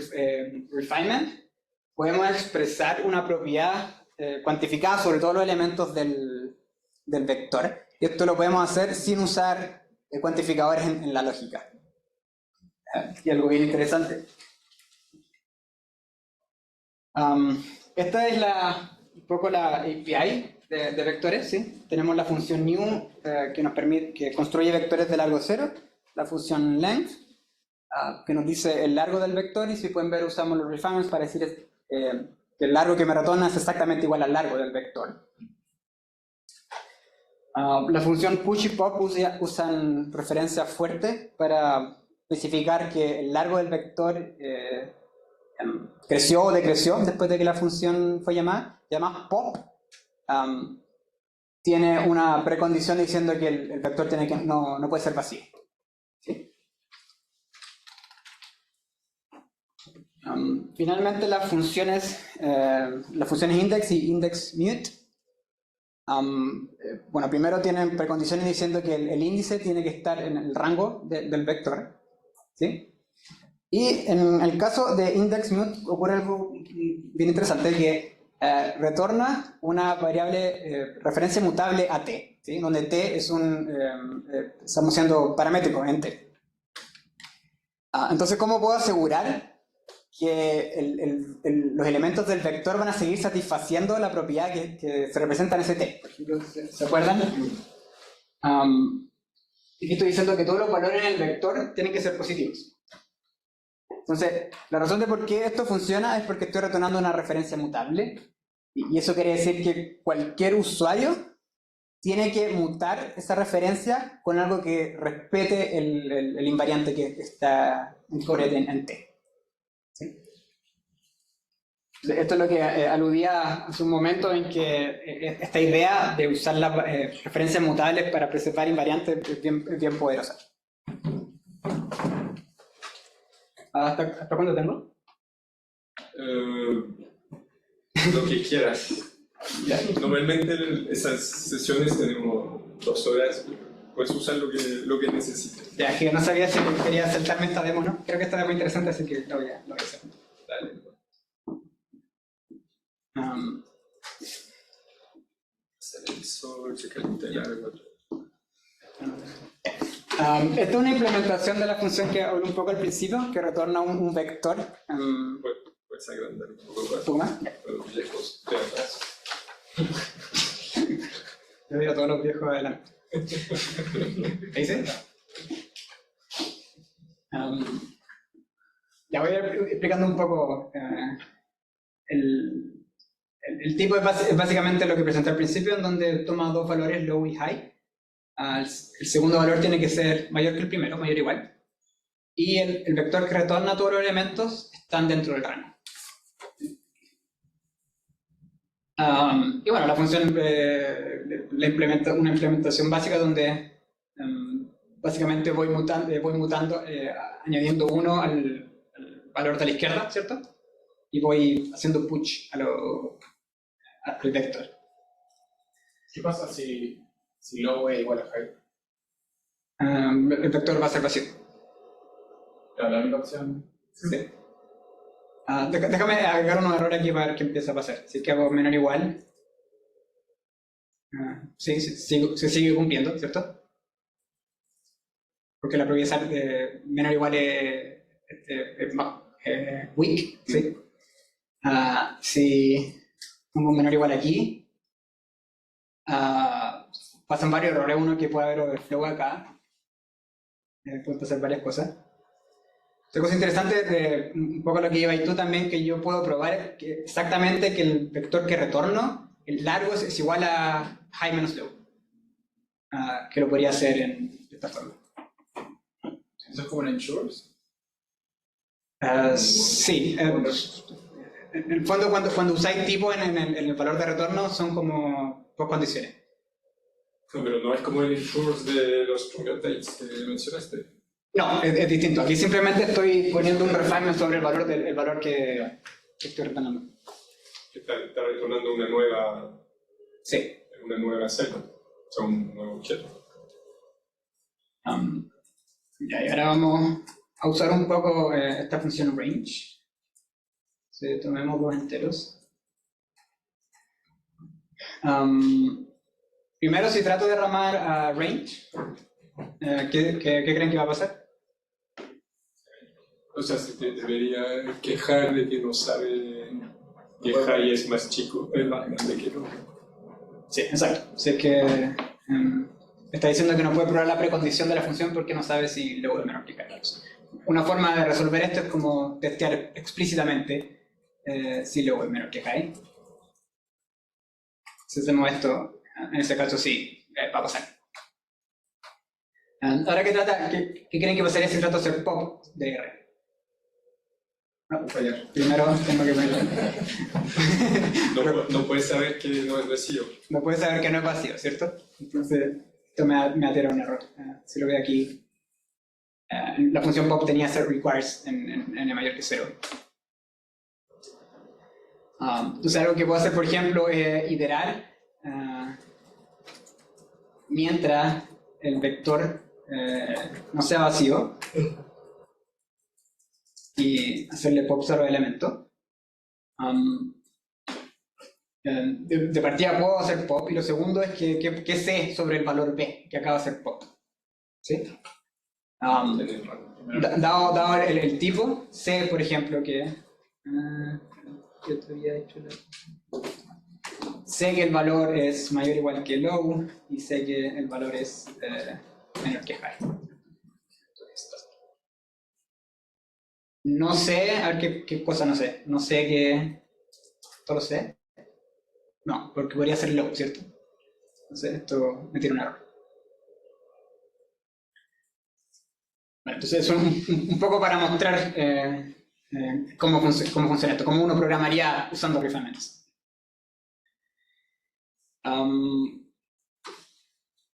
refinement, podemos expresar una propiedad cuantificada sobre todos los elementos del vector. Y esto lo podemos hacer sin usar cuantificadores en la lógica. Y algo bien interesante. Esta es un poco la API de vectores, ¿sí? Tenemos la función new que construye vectores de largo 0, la función length que nos dice el largo del vector, y si pueden ver usamos los refinements para decir que el largo que me retorna es exactamente igual al largo del vector. La función push y pop usan referencias fuertes para especificar que el largo del vector creció o decreció después de que la función fue llamada. Y además pop tiene una precondición diciendo que el vector no puede ser vacío. ¿Sí? Finalmente las funciones index y index mute, bueno, primero tienen precondiciones diciendo que el índice tiene que estar en el rango del vector, ¿sí? Y en el caso de index mute ocurre algo bien interesante, que retorna una variable referencia mutable a t, ¿sí? Donde t es estamos siendo paramétrico en t. Entonces, ¿cómo puedo asegurar que los elementos del vector van a seguir satisfaciendo la propiedad que se representa en ese t? Por ejemplo, ¿se acuerdan? Aquí estoy diciendo que todos los valores en el vector tienen que ser positivos. Entonces, la razón de por qué esto funciona es porque estoy retornando una referencia mutable, y eso quiere decir que cualquier usuario tiene que mutar esa referencia con algo que respete el invariante que está en t. ¿Sí? Esto es lo que aludía hace un momento, en que esta idea de usar las referencias mutables para preservar invariantes es bien poderosa. ¿Hasta cuándo tengo? Lo que quieras. Normalmente esas sesiones tenemos 2 horas, puedes usar lo que necesites. Ya, que no sabía si quería saltarme esta demo, ¿no? Creo que esta demo es interesante, así que lo voy a hacer. Dale. Checar el largo. Esta es una implementación de la función que hablé un poco al principio, que retorna un vector. Puedes agrandar un poco más. ¿Un poco más? Los viejos de atrás. Yo veo a todos los viejos adelante. ¿Qué dice? Ya voy a ir explicando un poco. El tipo es básicamente lo que presenté al principio, en donde toma 2 valores, low y high. El segundo valor tiene que ser mayor que el primero, mayor o igual. Y el vector que retorna todos los elementos están dentro del rango. Y bueno, la función, una implementación básica donde básicamente voy mutando, añadiendo 1 al valor de la izquierda, ¿cierto? Y voy haciendo push al vector. ¿Qué pasa si low es igual a high? El vector va a ser vacío. La única opción. Sí. Déjame agregar un error aquí para ver qué empieza a pasar. Si es que hago menor o igual. Sí, se sigue cumpliendo, ¿cierto? Porque la propiedad de menor o igual es weak, ¿sí? Si pongo menor o igual aquí, pasan varios errores. Uno, que puede haber overflow acá. Pueden pasar varias cosas. Otra cosa interesante, un poco lo que llevas tú también, que yo puedo probar exactamente que el vector que retorno, el largo, es igual a high menos low. Que lo podría hacer de esta forma. ¿Eso es como en Ensures? Sí. En el fondo, cuando usáis tipo en el valor de retorno, son como 2 condiciones. No, pero no es como el insurance de los true updates que mencionaste. No, es distinto. Aquí simplemente estoy poniendo un refinement sobre el valor que estoy retornando. Que está retornando una nueva celda, o sea, un nuevo objeto. Y ahora vamos a usar un poco esta función range. Sí, tomemos 2 enteros. Primero, si trato de ramar a range, ¿qué creen que va a pasar? O sea, se debería quejar de que no sabe que high es más chico, es más grande que no. Sí, exacto. Si es que está diciendo que no puede probar la precondición de la función porque no sabe si low es menor que high. Una forma de resolver esto es como testear explícitamente si low es menor que high. Si hacemos esto, en ese caso sí, va a pasar. Ahora, ¿qué creen que pasaría si trato de hacer pop de R? Primero tengo que ver. No puedes saber que no es vacío. No puedes saber que no es vacío, ¿cierto? Entonces, esto me altera un error. Si lo veo aquí, la función pop tenía ser requires en n mayor que 0. Entonces, algo que puedo hacer, por ejemplo, es iterar mientras el vector no sea vacío y hacerle pop sobre el elemento. De partida puedo hacer pop, y lo segundo es que sé sobre el valor b que acaba de ser pop. ¿Sí? Dado el tipo, sé, por ejemplo, que sé que el valor es mayor o igual que low y sé que el valor es menor que high. No sé, a ver qué cosa no sé. No sé que... ¿Esto lo sé? No, porque podría ser low, ¿cierto? Entonces esto me tiene un error. Bueno, entonces eso es un poco para mostrar cómo funciona esto, cómo uno programaría usando refinements.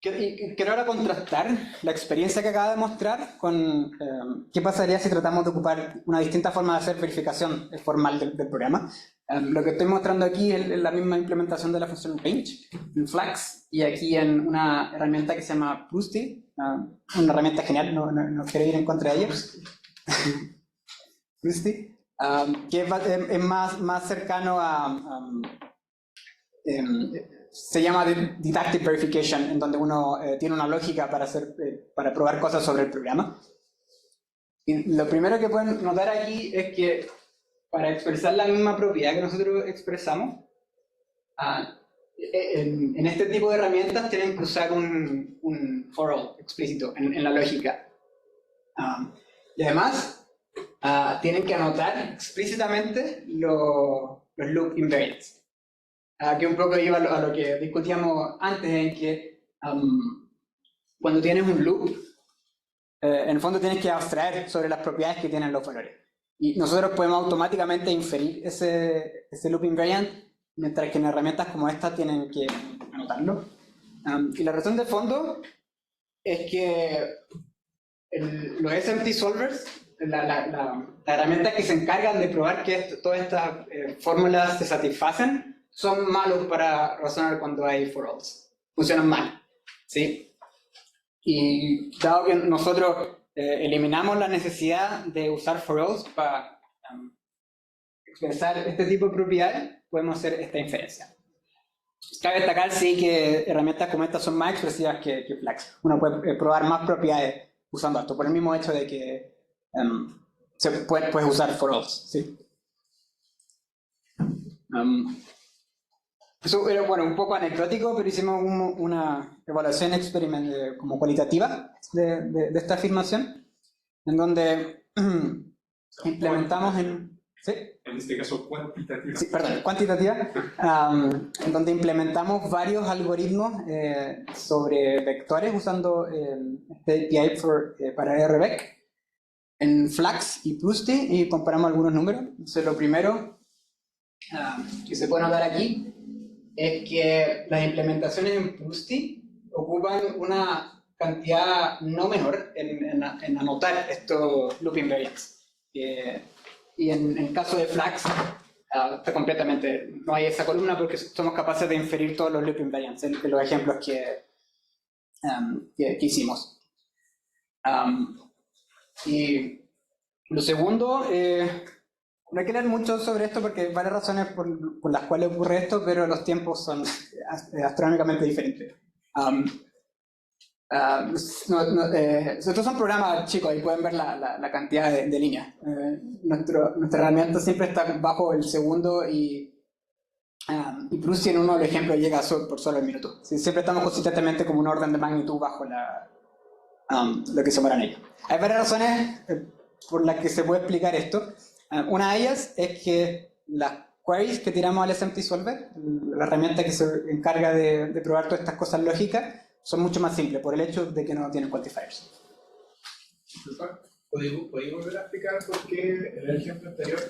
Quiero ahora contrastar la experiencia que acaba de mostrar con qué pasaría si tratamos de ocupar una distinta forma de hacer verificación formal del programa. Lo que estoy mostrando aquí es la misma implementación de la función range en Flax y aquí en una herramienta que se llama Prusty, una herramienta genial, no quiero ir en contra de ellos. Prusty, que es más cercano a... se llama Didactic Verification, en donde uno tiene una lógica para probar cosas sobre el programa. Y lo primero que pueden notar aquí es que para expresar la misma propiedad que nosotros expresamos, en este tipo de herramientas tienen que usar un for all explícito en la lógica. Y además, tienen que anotar explícitamente los loop invariants. Que un poco iba a lo que discutíamos antes, en que cuando tienes un loop, en el fondo tienes que abstraer sobre las propiedades que tienen los valores. Y nosotros podemos automáticamente inferir ese loop invariant mientras que en herramientas como esta tienen que anotarlo. Y la razón de fondo es que los SMT solvers, la herramienta que se encargan de probar que todas estas fórmulas se satisfacen, son malos para razonar cuando hay for alls. Funcionan mal, ¿sí? Y dado que nosotros eliminamos la necesidad de usar for alls para expresar este tipo de propiedades, podemos hacer esta inferencia. Cabe destacar, sí, que herramientas como estas son más expresivas que Flax. Uno puede probar más propiedades usando esto, por el mismo hecho de que puedes usar for alls, ¿sí? Eso era, bueno, un poco anecdótico, pero hicimos una evaluación como cualitativa de esta afirmación, en donde implementamos ¿sí? En este caso, cuantitativa. Sí, perdón, cuantitativa, en donde implementamos varios algoritmos sobre vectores usando este API para RBAC en Flax y Plusty, y comparamos algunos números. Entonces, lo primero que se puede notar aquí es que las implementaciones en Plusty ocupan una cantidad no menor en anotar estos loop invariants. Y en caso de Flax, está completamente, no hay esa columna porque somos capaces de inferir todos los loop invariants en los ejemplos que hicimos. Y lo segundo, no hay que leer mucho sobre esto porque hay varias razones por las cuales ocurre esto, pero los tiempos son astronómicamente diferentes. Estos son programas chicos, ahí pueden ver la cantidad de líneas. Nuestra herramienta siempre está bajo el segundo y Plusty en uno de los ejemplos llega por solo el minuto. ¿Sí? Siempre estamos consistentemente como un orden de magnitud bajo lo que se mueran ellos. Hay varias razones por las que se puede explicar esto. Una de ellas es que las queries que tiramos al SMT Solver, la herramienta que se encarga de probar todas estas cosas lógicas, son mucho más simples por el hecho de que no tienen quantifiers. ¿Podéis volver a explicar por qué en el ejemplo anterior,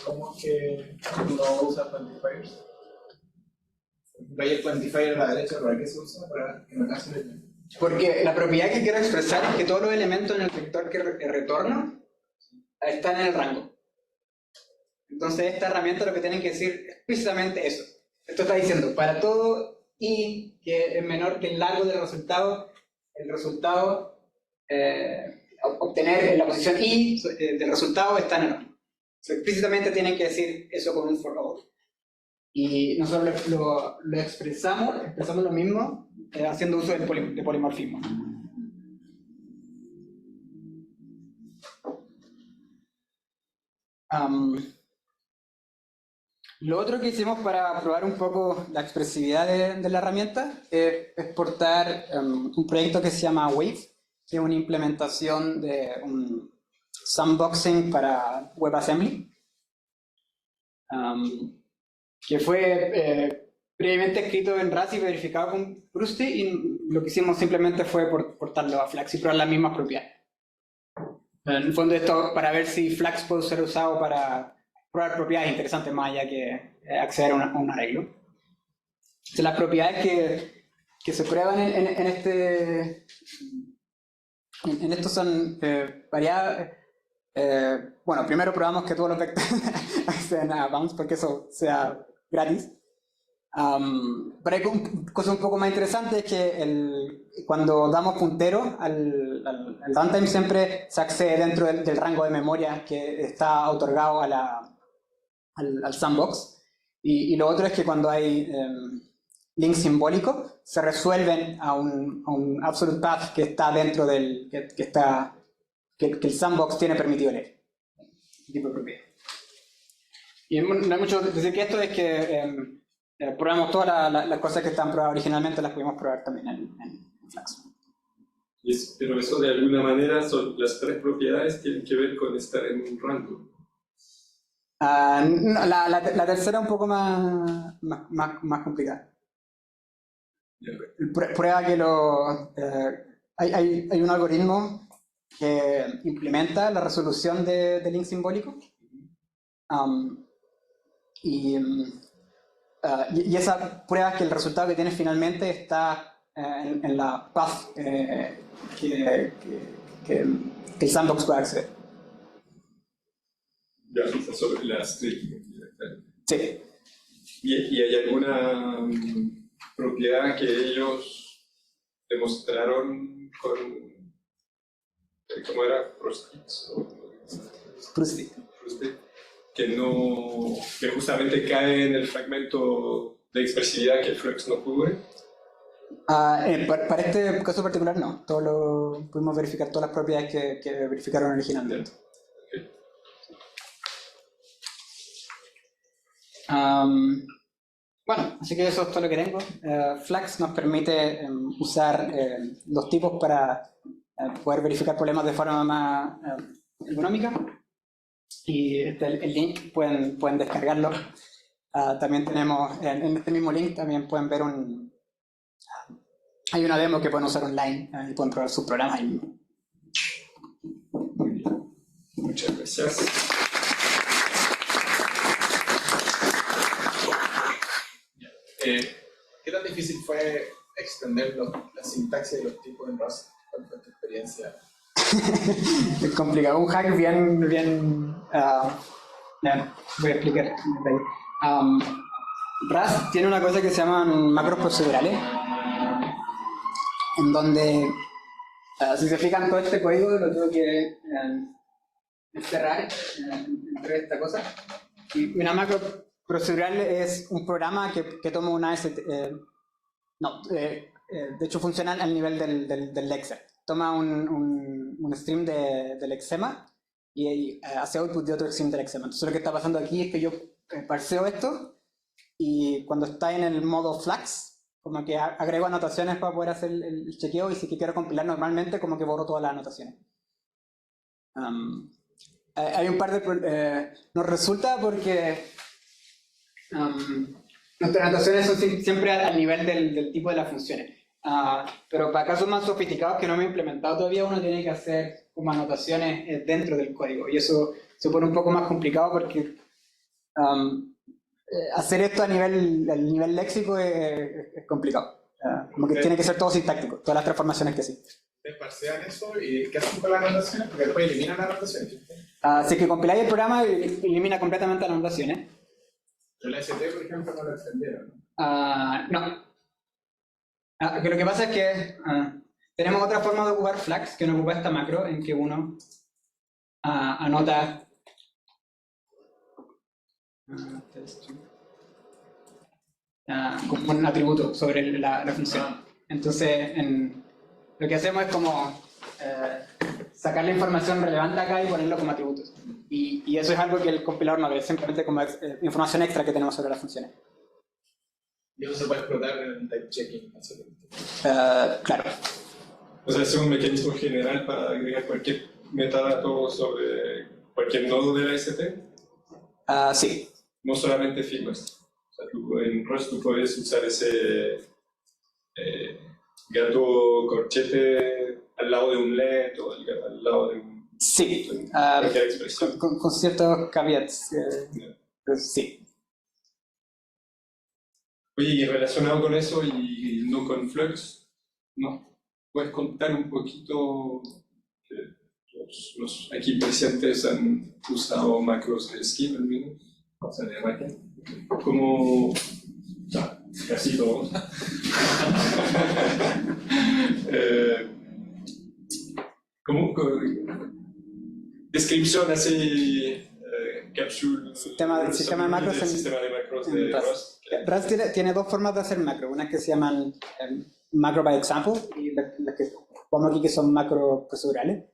cómo es que no usa quantifiers? Hay el quantifier a la derecha, ¿para qué se usa? Para que no caso el... Porque la propiedad que quiero expresar es que todos los elementos en el vector que retorno están en el rango. Entonces esta herramienta lo que tienen que decir es precisamente eso. Esto está diciendo, para todo i que es menor que el largo del resultado, el resultado obtener la posición i del resultado está en el rango. Explícitamente tienen que decir eso con un for all. Y nosotros lo expresamos lo mismo haciendo uso de polimorfismo. Lo otro que hicimos para probar un poco la expresividad de la herramienta es exportar un proyecto que se llama Wave, que es una implementación de un sandboxing para WebAssembly, que fue previamente escrito en Rust y verificado con Plusty, y lo que hicimos simplemente fue portarlo a Flax y probar las mismas propiedades. En el fondo esto para ver si Flax puede ser usado para probar propiedades interesantes más allá que acceder a un arreglo. Entonces, las propiedades que se prueban en esto son variadas. Bueno, primero probamos que todos los vectores acceden a bounds porque eso sea gratis. Pero hay cosas un poco más interesantes, es que cuando damos puntero al runtime siempre se accede dentro del rango de memoria que está otorgado al sandbox, y lo otro es que cuando hay links simbólicos se resuelven a un absolute path que está dentro del que el sandbox tiene permitido leer, tipo de propiedad. Y no hay mucho que decir que esto es que probamos todas las cosas que están probadas originalmente, las pudimos probar también en Flax. Pero eso de alguna manera son las tres propiedades tienen que ver con estar en un rango. No, la tercera es un poco más complicada. Prueba que hay un algoritmo que implementa la resolución de link simbólico, y y esas pruebas que el resultado que tienes finalmente está en la path que el sandbox puede acceder. Ya, está sobre la string. Sí. ¿Y hay alguna propiedad que ellos demostraron con, ¿cómo era? Prostix, que justamente cae en el fragmento de expresividad que Flux no cubre? Para este caso particular no, pudimos verificar todas las propiedades que verificaron originalmente. Bueno, así que eso es todo lo que tengo. Flux nos permite usar los tipos para poder verificar problemas de forma más económica. Y el link pueden descargarlo. También tenemos, en este mismo link también pueden ver hay una demo que pueden usar online y pueden probar sus programas ahí mismo. Muchas gracias. ¿Qué tan difícil fue extender la sintaxis de los tipos en Rust? ¿Cuál fue tu experiencia? Es complicado, un hack bien voy a explicar. Rust tiene una cosa que se llaman macros procedurales, en donde, si se fijan, todo este código lo tengo que encerrar entre esta cosa. Y una macro procedural es un programa que toma una de hecho funciona al nivel del lexer. Toma un stream del lexema y hace output de otro stream del lexema. Entonces lo que está pasando aquí es que yo parseo esto y cuando está en el modo Flux, como que agrego anotaciones para poder hacer el chequeo, y si quiero compilar normalmente, como que borro todas las anotaciones. Hay un par de... nos resulta porque nuestras anotaciones son siempre al nivel del tipo de las funciones. Pero para casos más sofisticados que no hemos implementado todavía, uno tiene que hacer como anotaciones dentro del código, y eso se pone un poco más complicado porque hacer esto al nivel léxico es complicado. Como que tiene que ser todo sintáctico, todas las transformaciones que sí. ¿Te parsean eso y qué hacen con las anotaciones? Porque después eliminan las anotaciones. Así que compiláis el programa y elimina completamente las anotaciones. Pero la ST, por ejemplo, no lo extendieron, ¿no? No. Que lo que pasa es que tenemos otra forma de ocupar Flux que no ocupa esta macro, en que uno anota como un atributo sobre la función. Entonces, lo que hacemos es como sacar la información relevante acá y ponerlo como atributos. Y eso es algo que el compilador no ve, simplemente como información extra que tenemos sobre las funciones. Y eso se puede explotar en el type checking. Claro. O sea, es un mecanismo general para agregar cualquier metadato sobre cualquier nodo de la ST. Sí. No solamente firmas. O sea, en Rust tú puedes usar ese gato corchete al lado de un let o al lado de un... Sí. cualquier expresión. Con ciertos caveats. Sí. Oye, y relacionado con eso y no con Flux, ¿no? ¿Puedes contar un poquito que los aquí presentes han usado macros de Scheme al menos? O sea, de máquina. ¿Cómo...? Casi todos. ¿Cómo? Descripción así... capsule... Sistema de macros de Rust. Rust tiene dos formas de hacer macro. Una que se llaman macro by example y las que pongo aquí que son macro procedurales.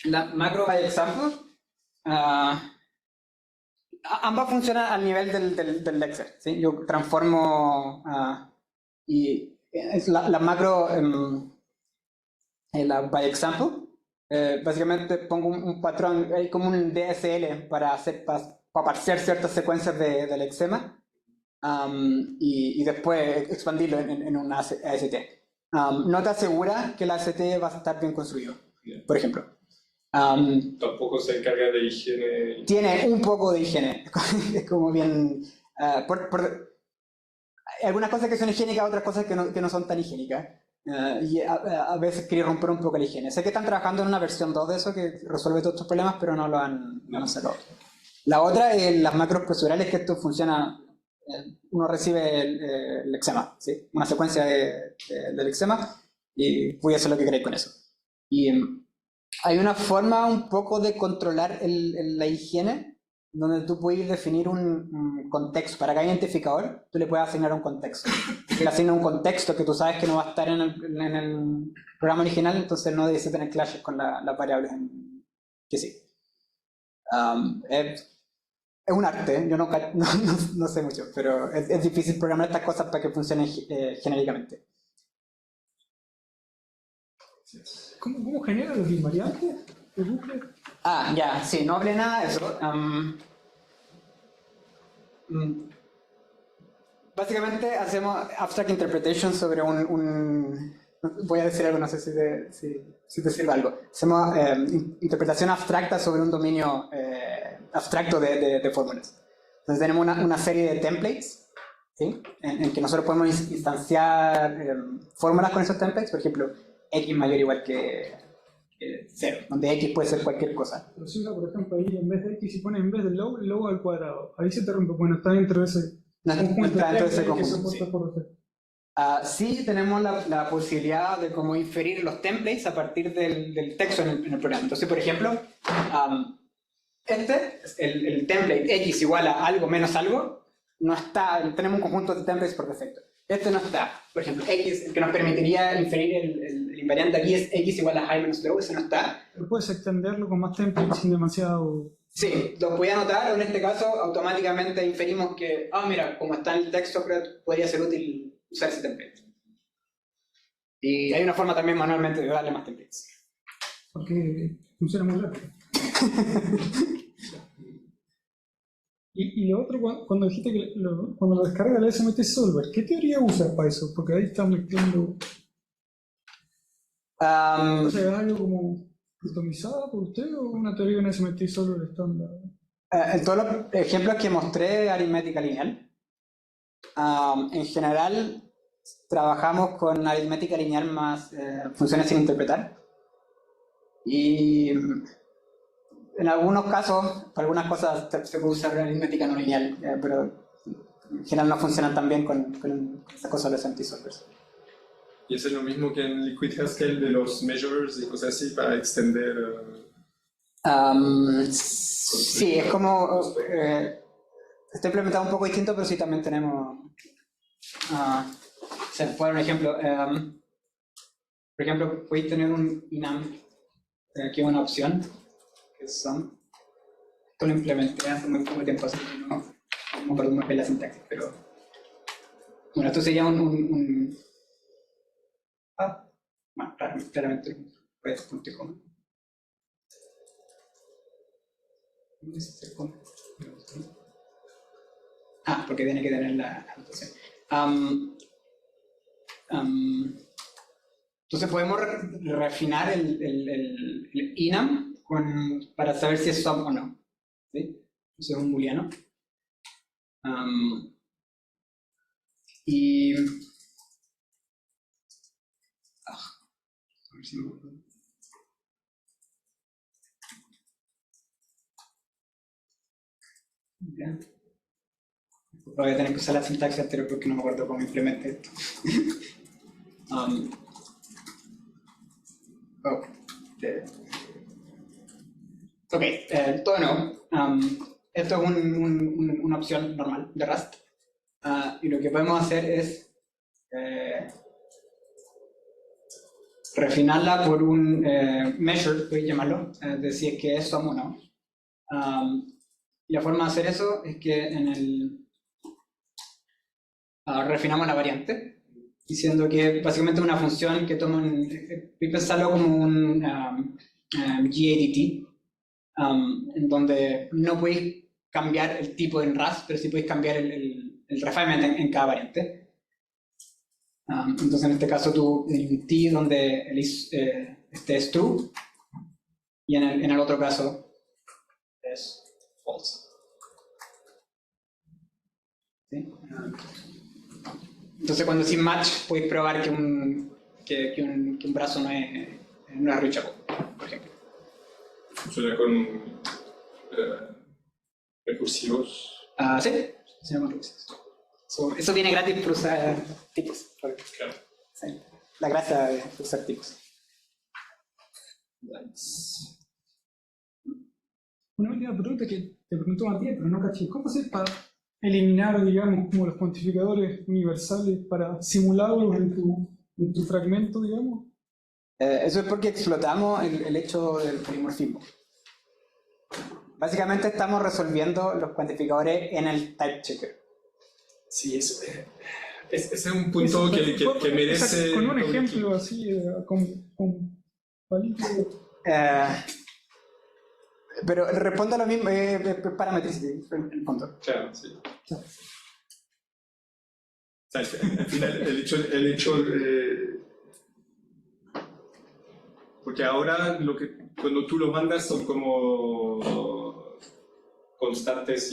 La macro by example, ambas funcionan al nivel del lexer, ¿sí? Yo transformo y la macro la by example, básicamente pongo un patrón, hay como un DSL para parsear ciertas secuencias del lexema y después expandirlo en una AST. No te asegura que la AST va a estar bien construido, por ejemplo. Tampoco se encarga de higiene. Tiene un poco de higiene, es como bien... hay algunas cosas que son higiénicas, otras cosas que no son tan higiénicas. Y a veces quería romper un poco la higiene. Sé que están trabajando en una versión 2 de eso que resuelve todos estos problemas, pero no lo han sacado. La otra es las macros procedurales, que esto funciona... uno recibe el eczema, ¿sí? Una secuencia del eczema, y voy a hacer lo que queráis con eso. Y hay una forma un poco de controlar la higiene, donde tú puedes definir un contexto. Para cada identificador, tú le puedes asignar un contexto. Si le asignas un contexto que tú sabes que no va a estar en el programa original, entonces no debes tener clashes con las variables que sí. Es un arte, yo no sé mucho, pero es difícil programar estas cosas para que funcionen genéricamente. ¿Cómo genera los invariantes de bucle? Ya, sí, no hablé nada de eso. Básicamente hacemos abstract interpretation sobre voy a decir algo, no sé si te sirve algo. Hacemos interpretación abstracta sobre un dominio abstracto de fórmulas. Entonces tenemos una serie de templates, ¿sí? En que nosotros podemos instanciar fórmulas con esos templates. Por ejemplo, x mayor o igual que 0, donde x puede ser cualquier cosa. Pero si uno, por ejemplo, ahí en vez de x, si pone en vez del logo al cuadrado, ahí se te rompe. Bueno, está dentro de ese conjunto. Sí. Sí, tenemos la posibilidad de cómo inferir los templates a partir del texto en el programa. Entonces, por ejemplo, el template x igual a algo menos algo, no está, tenemos un conjunto de templates por defecto. Este no está. Por ejemplo, x, el que nos permitiría inferir el invariante aquí es x igual a high menos low, ese no está. Pero puedes extenderlo con más templates sin demasiado... Sí, lo voy a anotar. En este caso, automáticamente inferimos que, mira, como está en el texto, podría ser útil usar ese template. Y hay una forma también manualmente de darle más templates. Porque funciona muy rápido. Y lo otro, cuando dijiste que cuando lo descarga el SMT Solver, ¿qué teoría usas para eso? Porque ahí están metiendo... O sea, ¿es algo como customizada por usted o una teoría en SMT Solver estándar? En todos los ejemplos que mostré, aritmética lineal. En general, trabajamos con aritmética lineal más funciones sin interpretar. Y en algunos casos, para algunas cosas se puede usar aritmética no lineal, pero en general no funcionan tan bien con esas cosas de los anti-solvers. Y eso es lo mismo que en Liquid Haskell de los measures y cosas así para extender... Sí, es como... está implementado un poco distinto, pero sí también tenemos... o sea, por un ejemplo, por ejemplo, podéis tener un enum, que es una opción, que son... Esto lo implementé hace muy poco tiempo, así que no me acuerdo muy bien la sintaxis, pero... Bueno, esto sería bueno, claramente puede ser punto y coma. Porque tiene que tener la anotación. Entonces podemos refinar el enum para saber si es sum o no. ¿Sí? Eso es un booleano. Y... a ver si me acuerdo. Ya. Voy a tener que usar la sintaxis anterior porque no me acuerdo cómo implementé esto. Todo no. Esto es una opción normal de Rust. Y lo que podemos hacer es refinarla por un measure, voy a llamarlo, de si es que es sum o no. Y la forma de hacer eso es que refinamos la variante, diciendo que básicamente es una función que toma pensarlo como un GADT, en donde no podéis cambiar el tipo en Rust, pero sí podéis cambiar el refinement en cada variante. Entonces en este caso tú en T donde este es true, y en el otro caso es false. ¿Sí? Entonces cuando sin match podéis probar que un brazo no es reachable, por ejemplo. Funciona con recursivos. Sí, funciona con recursivos. Eso viene gratis por usar tipos. Claro. Sí. La gracia de usar tipos. Una última pregunta que te preguntó Matías, pero no caché. ¿Cómo haces para eliminar, digamos, como los cuantificadores universales para simularlos en tu fragmento, digamos? Eso es porque explotamos el hecho del polimorfismo. Básicamente estamos resolviendo los cuantificadores en el type checker. Sí, ese es un punto que merece... Con un ejemplo así, con palitos. Pero responde a lo mismo, parametricity, en el fondo. Claro, sí. O sea, al final, el hecho porque ahora cuando tú lo mandas son como constantes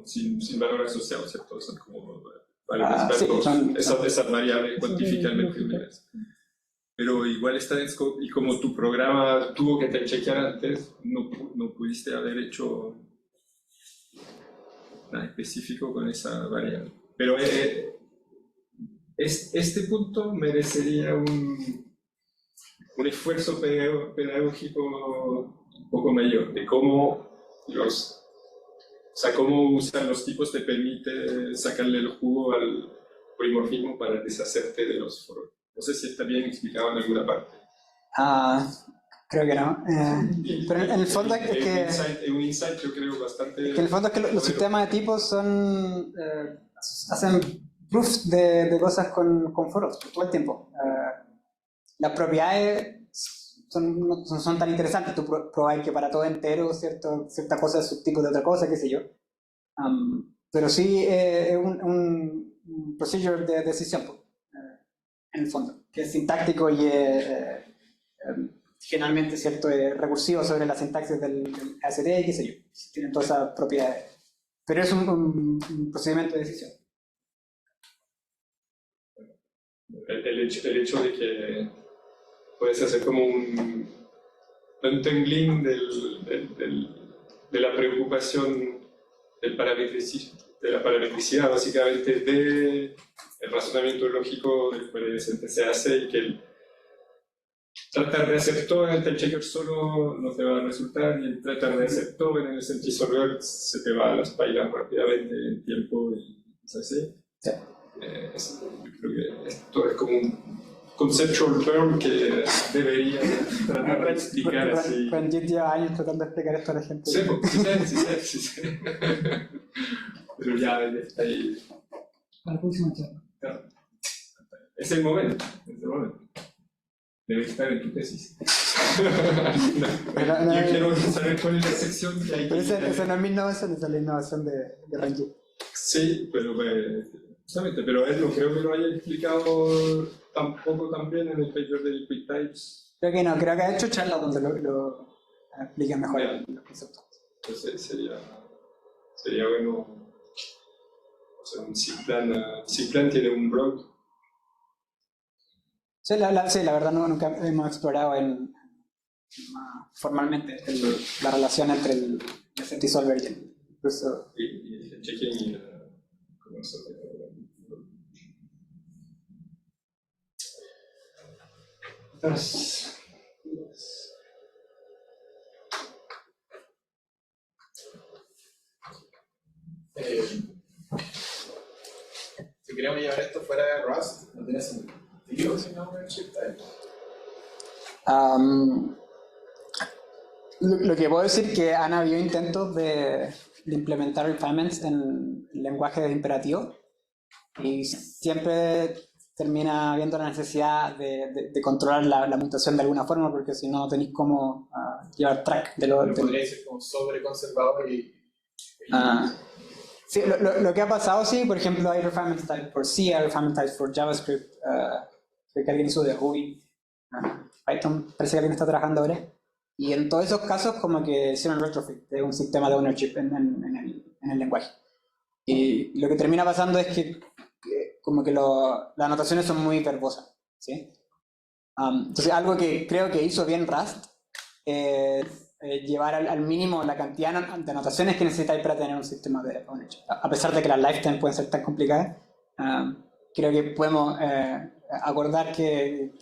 sin valor asociado, ¿cierto? Son como valores Sí, esas variables cuantifican el universo. Pero igual está en scope, y como tu programa tuvo que te chequear antes, no pudiste haber hecho nada específico con esa variable. Pero este punto merecería un esfuerzo pedagógico un poco mayor, de cómo cómo usar los tipos te permite sacarle el jugo al polimorfismo para deshacerte de los foros. No sé si está bien explicado en alguna parte. Creo que no. Pero en el fondo es que... Es un insight, yo creo, bastante... Es que en el fondo es que los sistemas de tipos hacen proofs de cosas con foros todo el tiempo. Las propiedades no son tan interesantes. Tú probáis que para todo entero cierta cosa es subtipo de otra cosa, qué sé yo. Pero sí es un procedure de decisión, en el fondo, que es sintáctico y generalmente recursivo sobre la sintaxis del AST y qué sé yo. Tienen todas esas propiedades. Pero es un procedimiento de decisión. El hecho de que puedes hacer como un untangling de la preocupación de la parametricidad, básicamente, del razonamiento lógico del cual se hace, y que tratar de hacer todo en el type checker solo no te va a resultar, y el tratar de hacer todo en el centrisolver se te va a las pailas rápidamente en tiempo y cosas así. Sí. Yo creo que esto es como un conceptual term que debería tratar de explicar así. Juan Jit lleva años tratando de explicar esto a la gente. Sí. Pero ya está ahí. Para la próxima charla. Claro. Es el momento. Debe estar en tu tesis. Yo quiero saber cuál es la sección que hay que... Esa no es mi innovación, esa es la innovación de Ranjit. Sí, pero justamente, pero él no creo que lo haya explicado tampoco también en el paper de Liquid Types. Creo que no, creo que ha hecho charlas donde lo explica mejor los conceptos. Entonces sería bueno hacer un Ciplan tiene un blog. Sí, la verdad nunca hemos explorado formalmente la relación entre el centrisolver y el checking y cómo se hace. Si queremos llevar esto fuera de Rust, no tiene sentido si no es shift type. Lo que puedo decir es que han habido intentos de implementar refinements en lenguaje de imperativo, y siempre termina habiendo la necesidad de controlar la mutación de alguna forma, porque si no tenéis cómo llevar track de lo... Podría ser como sobreconservado y sí, lo que ha pasado, sí, por ejemplo, hay refinement types for C, hay refinement types for JavaScript, que alguien hizo de Ruby, Python, parece que alguien está trabajando ahora. Y en todos esos casos como que hicieron retrofit de un sistema de ownership en el lenguaje. Y lo que termina pasando es que como que las anotaciones son muy verbosas, ¿sí? Entonces algo que creo que hizo bien Rust es llevar al mínimo la cantidad de anotaciones que necesitáis para tener un sistema de ownership. A pesar de que las lifetime pueden ser tan complicadas, creo que podemos acordar que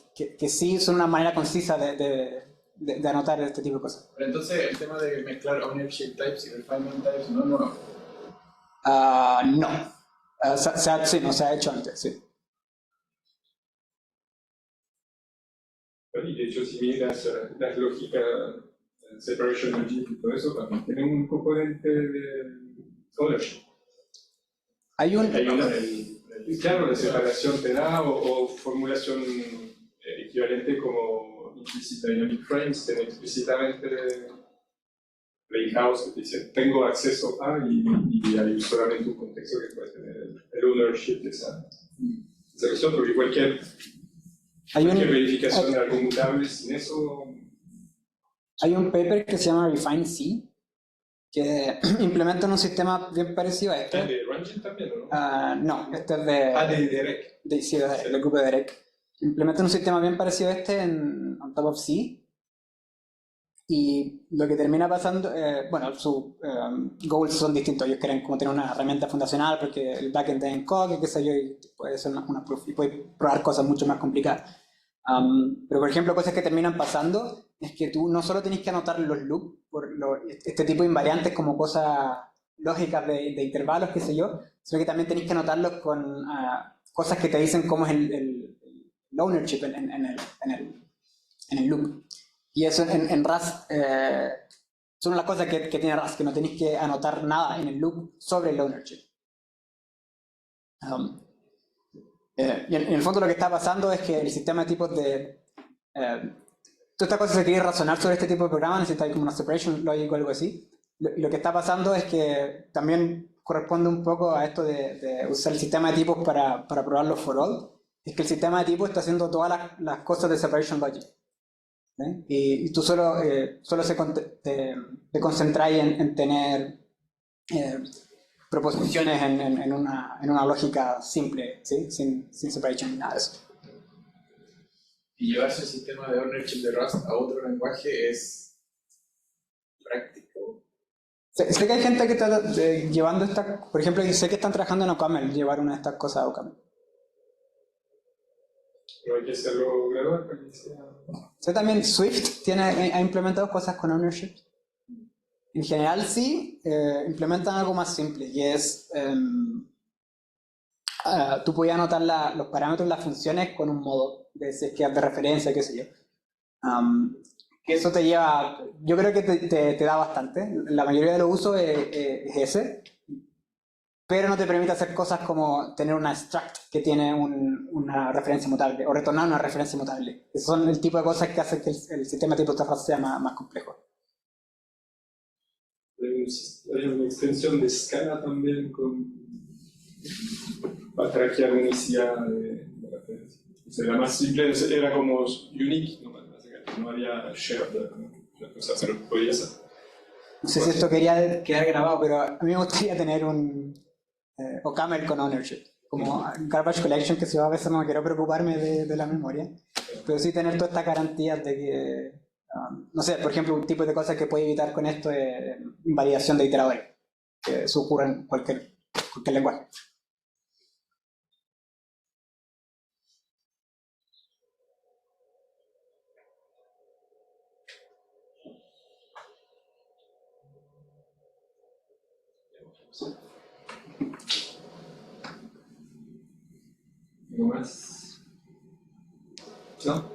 sí son una manera concisa de anotar este tipo de cosas. Pero entonces el tema de mezclar ownership types y refinement types no es nuevo. No. Sí, no se ha hecho antes, sí. Y de hecho, si miras las lógicas separation engine y todo eso, también tienen un componente de ownership. Hay un... Claro, la separación te da, o formulación equivalente como implicit dynamic frames, tiene explícitamente playhouse que te dice tengo acceso a y hay solamente un contexto que puede tener el ownership de esa cuestión, porque cualquier verificación de algo mutable sin eso. Hay un paper que se llama Refine C que implementa un sistema bien parecido a este. ¿De Rangel también, no? No, este es de Derek. Sí, del grupo de Derek. Implementa un sistema bien parecido a este on top of C. Y lo que termina pasando, bueno, sus goals son distintos. Ellos quieren como tener una herramienta fundacional porque el backend es en Coq, qué sé yo, y puede ser una proof y puede probar cosas mucho más complicadas. Pero por ejemplo, cosas que terminan pasando es que tú no solo tenés que anotar los loops por este tipo de invariantes como cosas lógicas de intervalos, qué sé yo, sino que también tenés que anotarlos con cosas que te dicen cómo es el ownership en el loop. Y eso en Rust son las cosas que tiene Rust, que no tenéis que anotar nada en el loop sobre el ownership. Y en el fondo lo que está pasando es que el sistema de tipos de... toda esta cosa, si queréis razonar sobre este tipo de programas, necesitáis como una separation logic o algo así. Lo que está pasando es que también corresponde un poco a esto de usar el sistema de tipos para probarlo for all. Es que el sistema de tipos está haciendo todas las cosas de separation logic. ¿Sí? Y tú solo te concentras en tener proposiciones en una lógica simple, ¿sí? sin separation ni nada de eso. Y llevarse el sistema de ownership de Rust a otro lenguaje es práctico. Sé que hay gente que está llevando estas, por ejemplo, sé que están trabajando en OCaml, llevar una de estas cosas a OCaml. Pero hay que hacerlo gradual para que sea... Sé también Swift ha implementado cosas con ownership. En general sí, implementan algo más simple y es tú podías anotar los parámetros de las funciones con un modo de si es que es de referencia, qué sé yo. Que eso te lleva, yo creo que te da bastante. La mayoría de los usos es ese, pero no te permite hacer cosas como tener una struct que tiene una referencia mutable o retornar una referencia mutable. Esos son el tipo de cosas que hacen que el sistema tipo de Rust sea más complejo. Hay una extensión de Scala también para traquear unicidad de referencia. O sea, la más simple era como unique, no había shared, pero podía ser. No sé si esto quería quedar grabado, pero a mí me gustaría tener un OCaml con ownership, como garbage collection, que si a veces no quiero preocuparme de la memoria, pero sí tener todas estas garantías de que, no sé, por ejemplo, un tipo de cosas que puede evitar con esto es invalidación de iteradores, que eso ocurre en cualquier lenguaje. ¿No más? ¿No?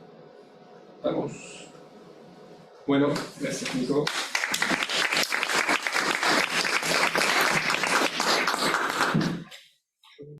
Vamos. Bueno, gracias, Nico.